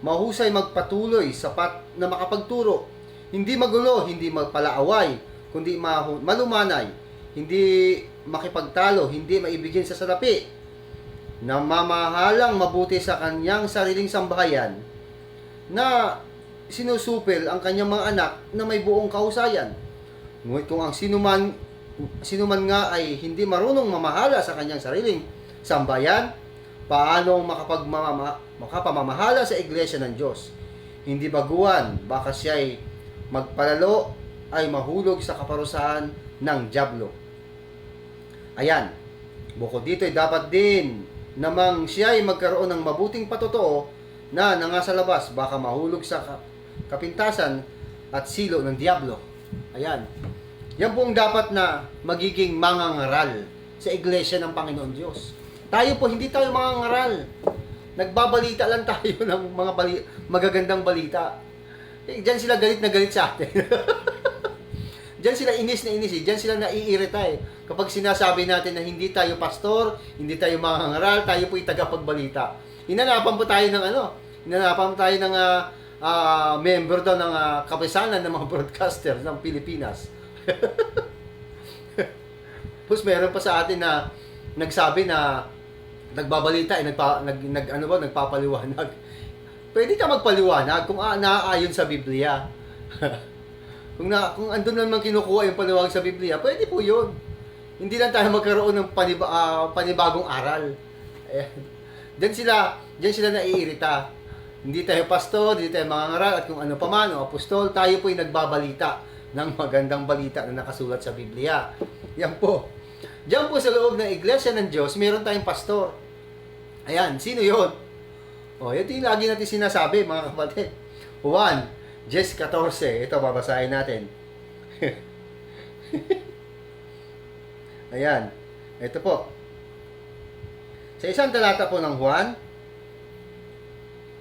mahusay magpatuloy, sapat na makapagturo, hindi magulo, hindi magpalaaway, kundi malumanay, hindi makipagtalo, hindi maibigin sa salapi, namamahalang mabuti sa kanyang sariling sambahayan, na sinusupil ang kanyang mga anak na may buong kahusayan. Ngunit kung ang sinuman nga ay hindi marunong mamahala sa kanyang sariling sambayan, paano makapamamahala sa iglesia ng Diyos? Hindi baguhan, baka siya ay magpalalo, ay mahulog sa kaparusahan ng dyablo. Ayan, bukod dito ay dapat din namang siya ay magkaroon ng mabuting patotoo na nasa labas, baka mahulog sa kapintasan at silo ng dyablo. Ayan, yan po ang dapat na magiging mangangaral sa iglesia ng Panginoon Diyos. Tayo po, hindi tayo mangangaral. Nagbabalita lang tayo ng mga magagandang balita. Diyan sila galit na galit sa atin. Diyan sila inis na inis. Diyan sila naiirita eh. Kapag sinasabi natin na hindi tayo pastor, hindi tayo mangangaral, tayo po'y tagapagbalita. Hinanapan po tayo ng hinanapan tayo ng member daw ng kapisanan ng mga broadcaster ng Pilipinas. Tapos meron pa sa atin na nagsabi na nagbabalita, nagpapaliwanag. Pwede ka magpaliwanag kung naaayon sa Biblia. kung andun naman kinukuha yung paliwanag sa Biblia, pwede po yun. Hindi lang tayo magkaroon ng panibagong aral. Diyan sila naiirita. Hindi tayo pastor, hindi tayo mangangaral, at kung ano pa man, o apostol, tayo po'y nagbabalita ng magandang balita na nakasulat sa Biblia. Yan po. Diyan po sa loob ng iglesia ng Diyos, meron tayong pastor. Ayan, sino yun? Ito yung lagi natin sinasabi, mga kapatid. Juan 10:14. Ito, babasahin natin. Ayan. Ito po. Sa isang talata po ng Juan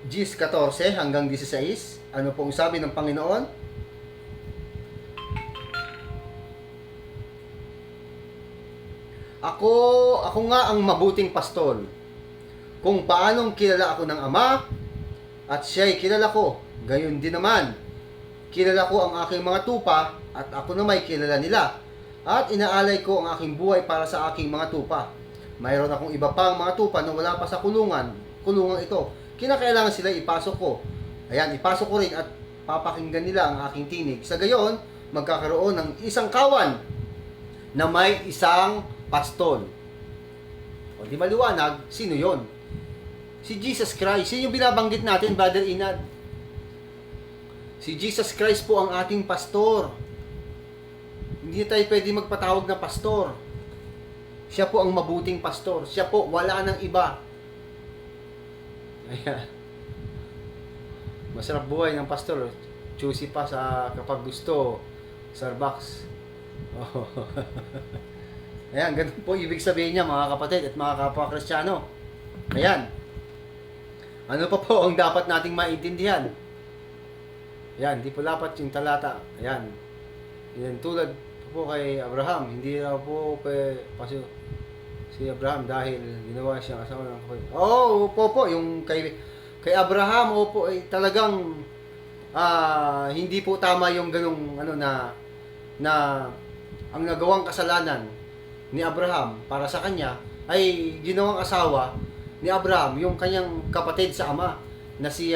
10:14 hanggang 16, ano pong sabi ng Panginoon? Ako nga ang mabuting pastol. Kung paanong kilala ako ng Ama, at siya'y kilala ko, gayon din naman. Kilala ko ang aking mga tupa, at ako na may kilala nila. At inaalay ko ang aking buhay para sa aking mga tupa. Mayroon akong iba pang mga tupa na wala pa sa kulungan ito. Kinakailangan sila ipasok ko. Ayan, ipasok ko rin at papakinggan nila ang aking tinig. Sa gayon, magkakaroon ng isang kawan na may isang pastol. O di maliwanag, sino yon? Si Jesus Christ. Sino yung binabanggit natin, Brother Inad? Si Jesus Christ po ang ating pastor. Hindi tayo pwede magpatawag na pastor. Siya po ang mabuting pastor. Siya po, wala nang iba. Ayan. Masarap buhay ng pastor. Choosy pa sa kapag gusto. Starbucks. Oh. Ayan, ganun po ibig sabihin niya, mga kapatid at mga kapwa Kristiyano. Ayan. Ano pa po ang dapat nating maintindihan? Ayan, di po dapat yung talata. Ayan. Yan tulad po kay Abraham. Hindi na po si Abraham dahil ginawa siyang asawa ng kapatid. Po, yung kay Abraham, talagang hindi po tama yung ganung na ang nagawang kasalanan ni Abraham para sa kanya ay ginawang asawa ni Abraham yung kanyang kapatid sa ama na si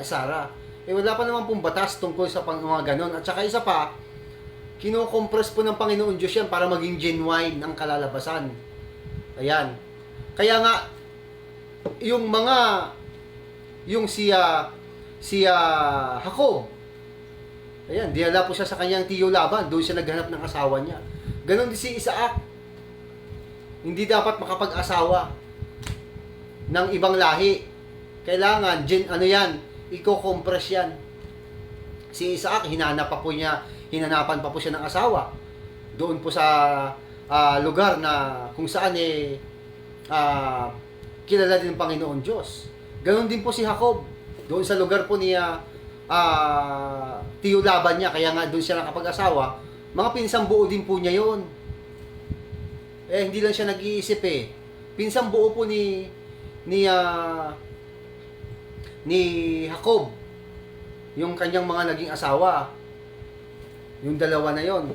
Sarah. Wala pa naman pong batas tungkol sa mga ganon. At saka isa pa, kino-compress po ng Panginoon Diyos yan para maging genuine ang kalalabasan. Ayan. Kaya nga, yung si Jacob, ayan, dinala po siya sa kanyang tiyo Laban, doon siya naghanap ng asawa niya. Ganon din si Isaac. Hindi dapat makapag-asawa ng ibang lahi. Kailangan, i-compress yan. Si Isaac, hinanapan pa po siya ng asawa. Doon po sa lugar na kung saan kilala din ng Panginoon Diyos. Ganon din po si Jacob. Doon sa lugar po niya, tiyo laban niya, kaya nga doon siya nakapag-asawa, mga pinsang buo din po niya yon. Hindi lang siya nag-iisip eh. Pinsang buo po ni Jacob, yung kanyang mga naging asawa. Yung dalawa na yon.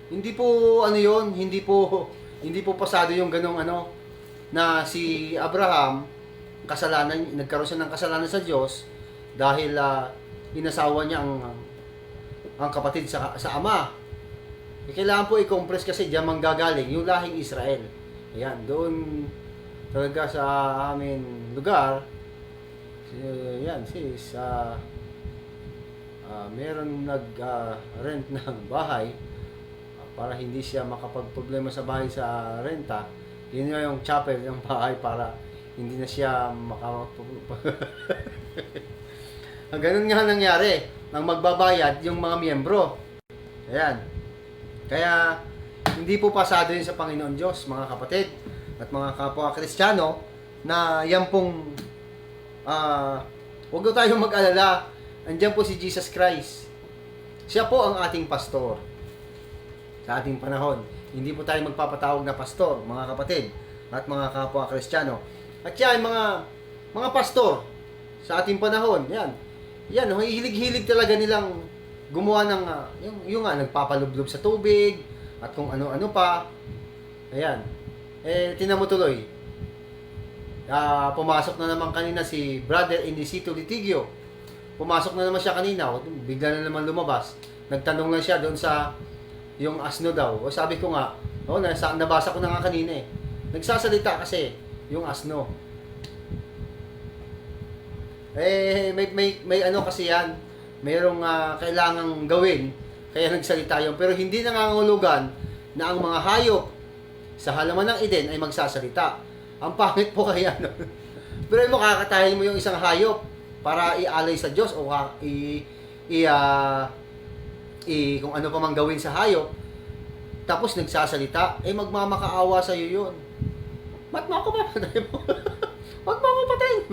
Hindi po hindi po pasado yung ganong na si Abraham nagkaroon siya ng kasalanan sa Diyos dahil inasawa niya ang kapatid sa ama. Kailangan po i-compress kasi diyan manggagaling yung lahing Israel. Ayan, doon talaga sa amin lugar, meron nag-rent ng bahay para hindi siya makapagproblema sa bahay sa renta. Yun nga yung chapel ng bahay para hindi na siya ganun nga nangyari nang magbabayad yung mga miyembro. Ayan. Kaya hindi po pasado yun sa Panginoon Diyos, mga kapatid at mga kapwa Kristiyano, na yan pong huwag tayong mag-alala. Andiyan po si Jesus Christ. Siya po ang ating pastor sa ating panahon. Hindi po tayo magpapatawag na pastor, mga kapatid at mga kapwa Kristiyano. At yan, mga pastor sa ating panahon, yan, hilig-hilig talaga nilang gumawa ng yung nagpapalublob sa tubig at kung ano-ano pa. Ayan. Tingnan mo tuloy. Pumasok na naman kanina si Brother Inisito Litigio. Pumasok na naman siya kanina, bigla na naman lumabas. Nagtanong lang siya doon sa yung asno daw. O sabi ko nga, nabasa ko na nga kanina eh. Nagsasalita kasi yung asno. May kasi yan. Mayroong kailangang gawin, kaya nagsalita yun. Pero hindi nangangahulugan na ang mga hayop sa halaman ng Eden ay magsasalita. Ang pangit po kaya nun. Pero mo kakatahin mo yung isang hayop para ialay sa Diyos o kung ano pa mang gawin sa hayop, tapos nagsasalita, magmamakaawa sa iyo yun. Ba't mo ako papatay mo? Ba't mo ako patayin?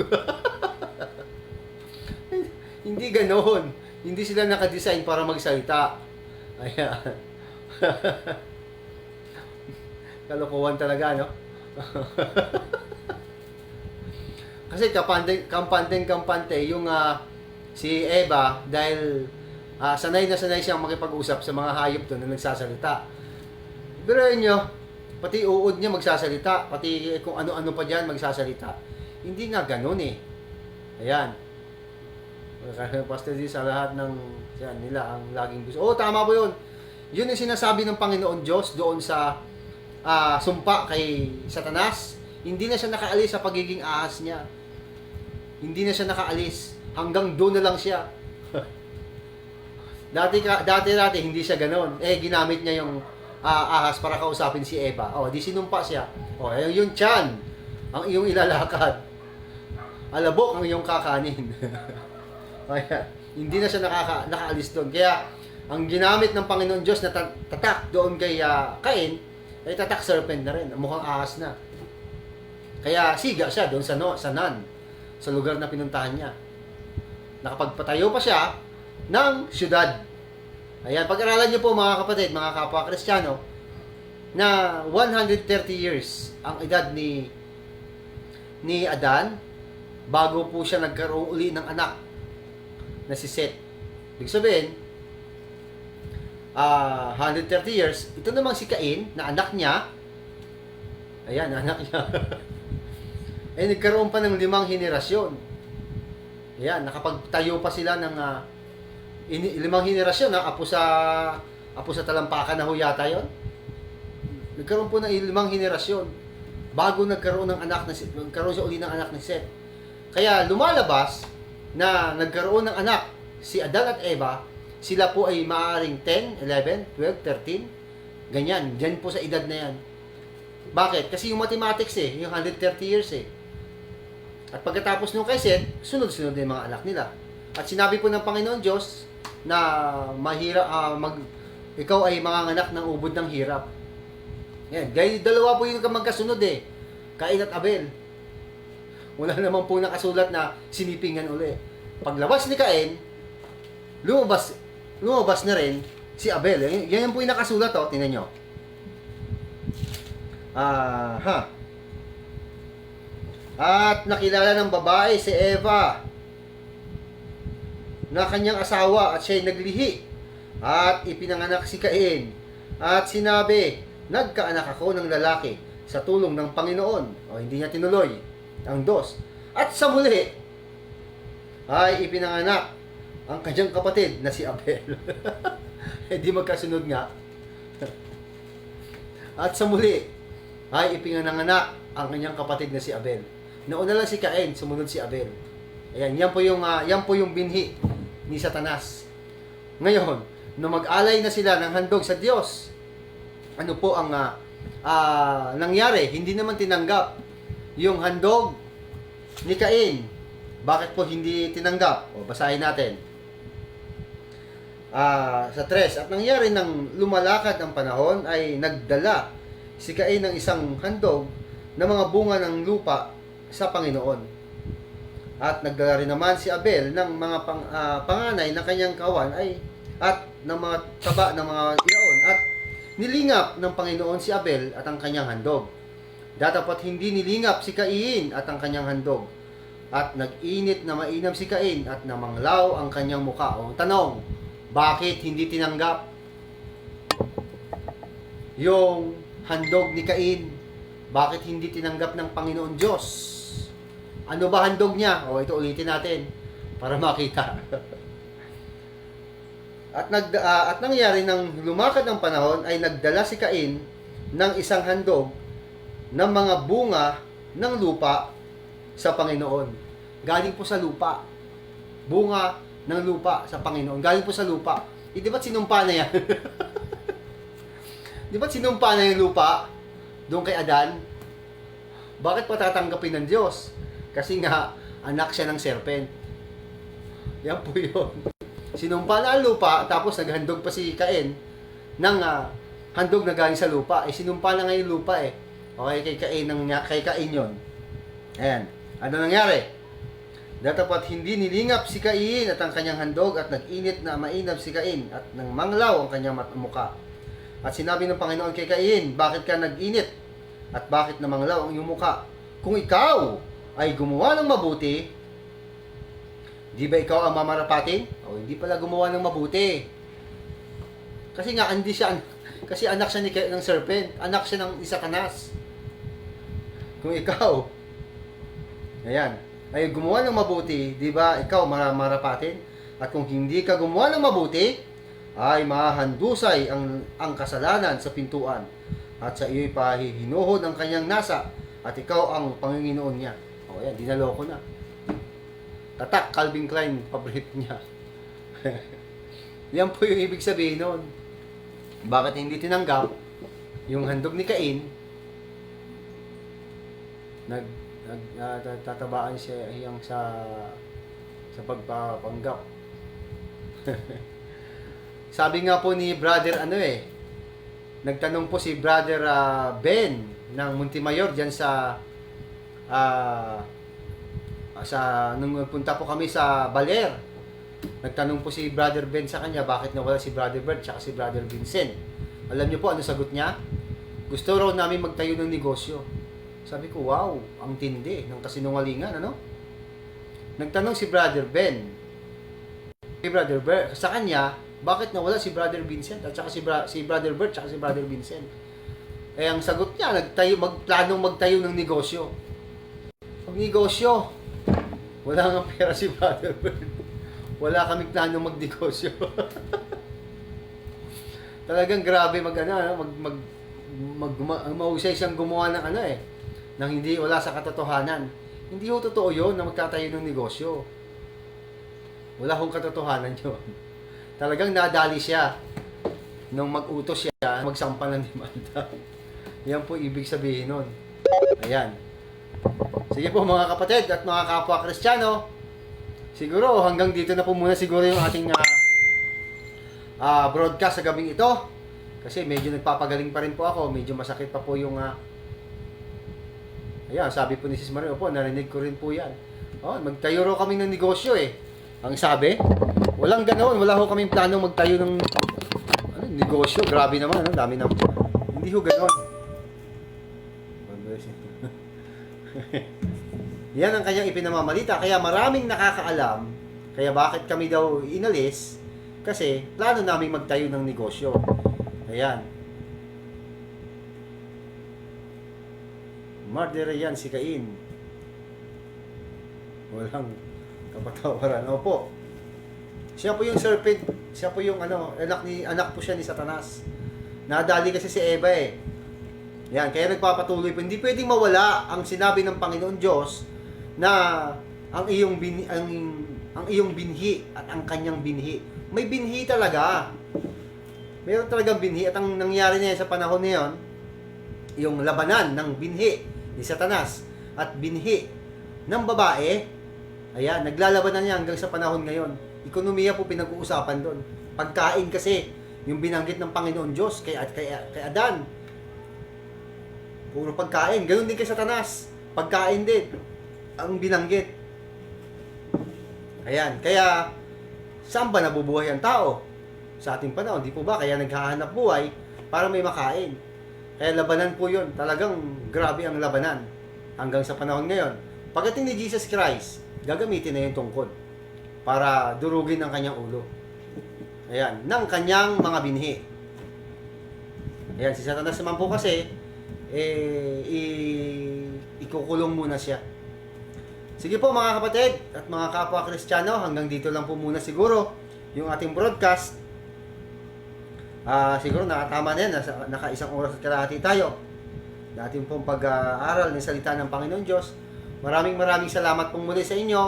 Hindi ganoon. Hindi sila nakadesign para magsalita. Ayan. Kalokohan talaga, no? Kasi kampante yung si Eva, dahil sanay na sanay siyang makipag-usap sa mga hayop doon na nagsasalita. Pero nyo, pati uod niya magsasalita, pati kung ano-ano pa dyan magsasalita. Hindi nga ganun eh. Ayan. Pastor, sa lahat ng nila ang laging gusto. Tama po yun. Yun yung sinasabi ng Panginoon Diyos doon sa sumpa kay Satanas. Hindi na siya nakaalis sa pagiging ahas niya. Hindi na siya nakaalis. Hanggang doon na lang siya. Dati hindi siya ganoon. Ginamit niya yung ahas para kausapin si Eva. Di sinumpa siya. Yung tiyan ang iyong ilalakad. Alabok ang iyong kakanin. Kaya, hindi na siya nakaalis doon. Kaya, ang ginamit ng Panginoon Diyos na tatak doon kay Cain, ay tatak serpent na rin. Mukhang ahas na. Kaya, siga siya doon sa Nan, sa lugar na pinuntahan niya. Nakapagpatayo pa siya ng syudad. Ayan, pag-aralan niyo po mga kapatid, mga kapwa Kristiyano, na 130 years ang edad ni Adan bago po siya nagkaroon uli ng anak na si Seth. Ibig sabihin, 130 years, ito namang si Cain, na anak niya, ayan, anak niya, nagkaroon pa ng 5 henerasyon. Ayan, nakapagtayo pa sila ng 5 henerasyon, apo sa talampakan na ho yata yun. Nagkaroon po ng 5 henerasyon bago nagkaroon siya uli ng anak ni Seth. Kaya lumalabas na nagkaroon ng anak si Adan at Eva, sila po ay maaaring 10, 11, 12, 13, ganyan, dyan po sa edad na yan. Bakit? Kasi yung mathematics yung 130 years At pagkatapos nung kay Seth, sunod-sunod na yung mga anak nila. At sinabi po ng Panginoon Diyos na ikaw ay manganganak ng ubod ng hirap. Yan, dalawa po yung magkasunod Cain at Abel. Wala naman po nakasulat na sinipingan uli. Paglabas ni Cain, lumabas na rin si Abel. Yan po yung nakasulat, oh. Tingnan nyo. At nakilala ng babae si Eva na kanyang asawa at siya'y naglihi. At ipinanganak si Cain. At sinabi, nagkaanak ako ng lalaki sa tulong ng Panginoon. O hindi niya tinuloy ang dos. At sa muli, ay ipinanganak ang kanyang kapatid na si Abel. Hindi magkasunod nga. At sa muli, ay ipinanganak ang kanyang kapatid na si Abel. Nauna lang si Cain, sumunod si Abel. Ayan, yan po yung binhi ni Satanas. Ngayon, nung mag-alay na sila ng handog sa Diyos, ano po ang nangyari? Hindi naman tinanggap yung handog ni Cain. Bakit po hindi tinanggap? O, basahin natin. Sa 3, at nangyari nang lumalakad ang panahon ay nagdala si Cain ng isang handog na mga bunga ng lupa sa Panginoon. At nagdala rin naman si Abel ng mga panganay na kanyang kawan at ng mga taba ng mga ilaon. At nilingap ng Panginoon si Abel at ang kanyang handog. Datapot hindi nilingap si Cain at ang kanyang handog. At nag-init na mainam si Cain at namanglaw ang kanyang mukha. O tanong, bakit hindi tinanggap yung handog ni Cain? Bakit hindi tinanggap ng Panginoon Diyos? Ano ba handog niya? O ito ulitin natin para makita. At nangyari nang lumakad ang panahon ay nagdala si Cain ng isang handog ng mga bunga ng lupa sa Panginoon. Galing po sa lupa. Bunga ng lupa sa Panginoon. Galing po sa lupa. Di ba't sinumpa na yan? Di ba't sinumpa na yung lupa doon kay Adan? Bakit pa tatanggapin ng Diyos? Kasi nga, anak siya ng serpent. Yan po yun. Sinumpa na ang lupa, tapos naghandog pa si Cain ng handog na galing sa lupa. Sinumpa na ngayon lupa eh. Okay, kay Cain yun. Ayan. Ano nangyari? Datapat hindi nilingap si Cain at ang kanyang handog at nag-init na mainam si Cain at nang manglaw ang kanyang mukha. At sinabi ng Panginoon kay Cain, bakit ka nag-init? At bakit namanglaw ang iyong mukha? Kung ikaw ay gumawa ng mabuti, di ba ikaw ang mamarapatin? O hindi pala gumawa ng mabuti. Kasi nga, kasi anak siya ng serpent. Anak siya ng Satanas. Kung ikaw, ayan, ay gumawa ng mabuti, di ba ikaw mamarapatin? At kung hindi ka gumawa ng mabuti, ay mahandusay ang kasalanan sa pintuan. At sa iyo'y pahihinuhod ang kanyang nasa, at ikaw ang Panginoon niya. O yan, dinaloko na. Tatak, Calvin Klein, paborito niya. Yan po yung ibig sabihin nun. Bakit hindi tinanggap yung handog ni Cain? Tatabaan siya hiyang sa pagpapanggap. Sabi nga po ni brother nagtanong po si brother Ben ng Montemayor diyan nung punta po kami sa Baler. Nagtanong po si brother Ben sa kanya bakit nawala si brother Bert at si brother Vincent. Alam niyo po ano sagot niya? Gusto raw namin magtayo ng negosyo. Sabi ko, wow, ang tindi ng kasinungalingan, ano? Nagtanong si brother Ben. Si brother Bert sa kanya, bakit nawala si brother Vincent at saka si brother Bert at si brother Vincent? Eh ang sagot niya, magplanong magtayo ng negosyo. Magnegosyo. Wala nga pera si brother Bert. Wala kaming planong magnegosyo. Talagang grabe mahusay siyang gumawa ng nang hindi wala sa katotohanan. Hindi ho totoo yun na magtatayo ng negosyo. Wala hong katotohanan yun. Talagang nadali siya nung mag-utos siya magsampa ng demanda. Yan po ibig sabihin nun. Ayan. Sige po mga kapatid at mga kapwa Kristiyano, siguro hanggang dito na po muna siguro yung ating broadcast sa gabing ito. Kasi medyo nagpapagaling pa rin po ako. Medyo masakit pa po yung Ayan, sabi po ni Sis Marie, opo, narinig ko rin po yan. Oh, magtayo raw kami ng negosyo eh. Ang sabi, walang ganoon, wala ho kaming planong magtayo ng negosyo. Grabe naman, dami na. Hindi ho ganoon. Yan ang kanyang ipinamamalita. Kaya maraming nakakaalam. Kaya bakit kami daw inalis? Kasi plano namin magtayo ng negosyo. Ayan. Murder yan si Cain. Walang kapatawaran. Opo. Siya po yung serpent. Siya po yung anak po siya ni Satanas. Nadali kasi si Eva eh. Yan, kaya nagpapatuloy po. Hindi pwedeng mawala ang sinabi ng Panginoon Diyos na ang iyong binhi at ang kanyang binhi. May binhi talaga. Meron talagang binhi at ang nangyari niya sa panahon na yon, yung labanan ng binhi ni Satanas at binhi ng babae, ayan, naglalabanan niya hanggang sa panahon ngayon. Ekonomiya po pinag-uusapan doon. Pagkain kasi, yung binanggit ng Panginoon Diyos kay Adan. Puro pagkain. Ganun din kay Satanas. Pagkain din ang binanggit. Ayan. Kaya, saan ba nabubuhay ang tao? Sa ating panahon, di po ba? Kaya naghahanap buhay para may makain. Kaya labanan po yun. Talagang grabe ang labanan. Hanggang sa panahon ngayon. Pagdating ni Jesus Christ, gagamitin na yung tungkod para durugin ang kanyang ulo. Ayan. Ng kanyang mga binhi. Ayan. Si Satanas naman po kasi, ikukulong muna siya. Sige po mga kapatid at mga kapwa Kristiyano, hanggang dito lang po muna siguro yung ating broadcast. Siguro nakatama na yan, naka 1 oras at kalahati tayo. Dating pong pag-aaral ng salita ng Panginoon Diyos. Maraming salamat pong muli sa inyo,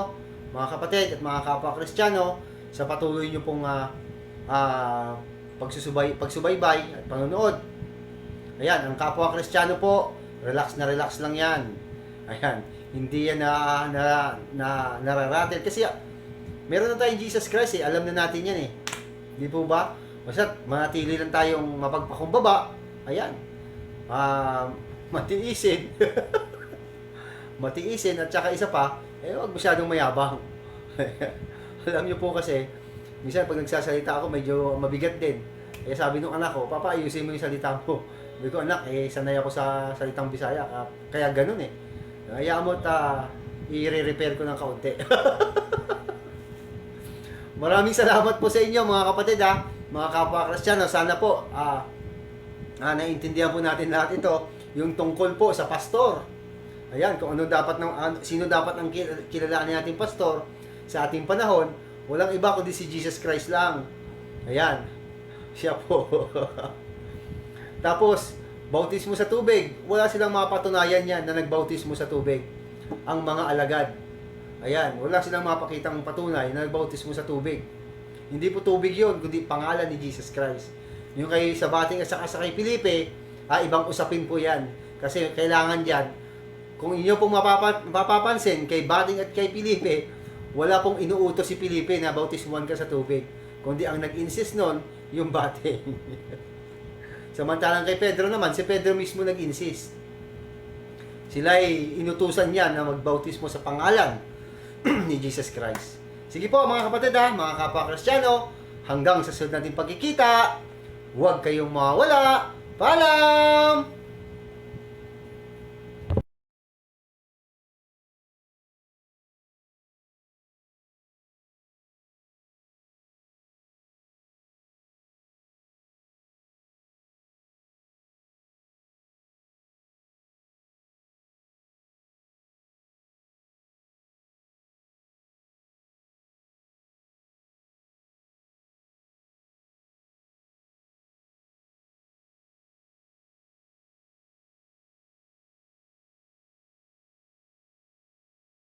mga kapatid at mga kapwa Kristiyano, sa patuloy nyo pong pagsubaybay at panonood. Ayan, ang kapwa Kristiyano po, relax lang yan. Ayan, hindi yan nararatel. Kasi meron na tayong Jesus Christ alam na natin yan eh. Di po ba? Basta manatili lang tayong mapagpakumbaba. Ayan. Matiisin. Matiisin at saka isa pa, huwag masyadong mayabang. Alam niyo po kasi, minsan pag nagsasalita ako, medyo mabigat din. Sabi nung anak ko, Papa, ayusin mo yung salita mo. Sabi ko, anak, sanay ako sa salitang Bisaya. Kaya ganun eh. Hayaan mo i-repair ko ng kaunti. Maraming salamat po sa inyo mga kapatid mga kapwa Kristiyano. Sana po naintindihan po natin lahat ito, yung tungkol po sa pastor. Ayan, kung sino dapat ang kilalanin natin pastor sa ating panahon. Walang iba kundi si Jesus Christ lang. Ayan, siya po. Tapos, bautismo sa tubig. Wala silang mapatunayan yan na nagbautismo sa tubig. Ang mga alagad. Ayan, wala silang mapakitang patunay na nagbautismo sa tubig. Hindi po tubig yun, kundi pangalan ni Jesus Christ. Yung kay Sabating at saka sa kay Felipe, ibang usapin po yan. Kasi kailangan dyan, kung inyo pong mapapansin, kay Bating at kay Felipe, wala pong inuutos si Felipe na bautismuhan ka sa tubig. Kundi ang nag-insist nun, yung Bating. Samantalang kay Pedro naman, si Pedro mismo nag-insist. Sila ay inutusan niya na magbautismo sa pangalan ni Jesus Christ. Sige po mga kapatid mga kapwa Kristiyano, hanggang sa sunod nating pagkikita, huwag kayong mawawala. Paalam!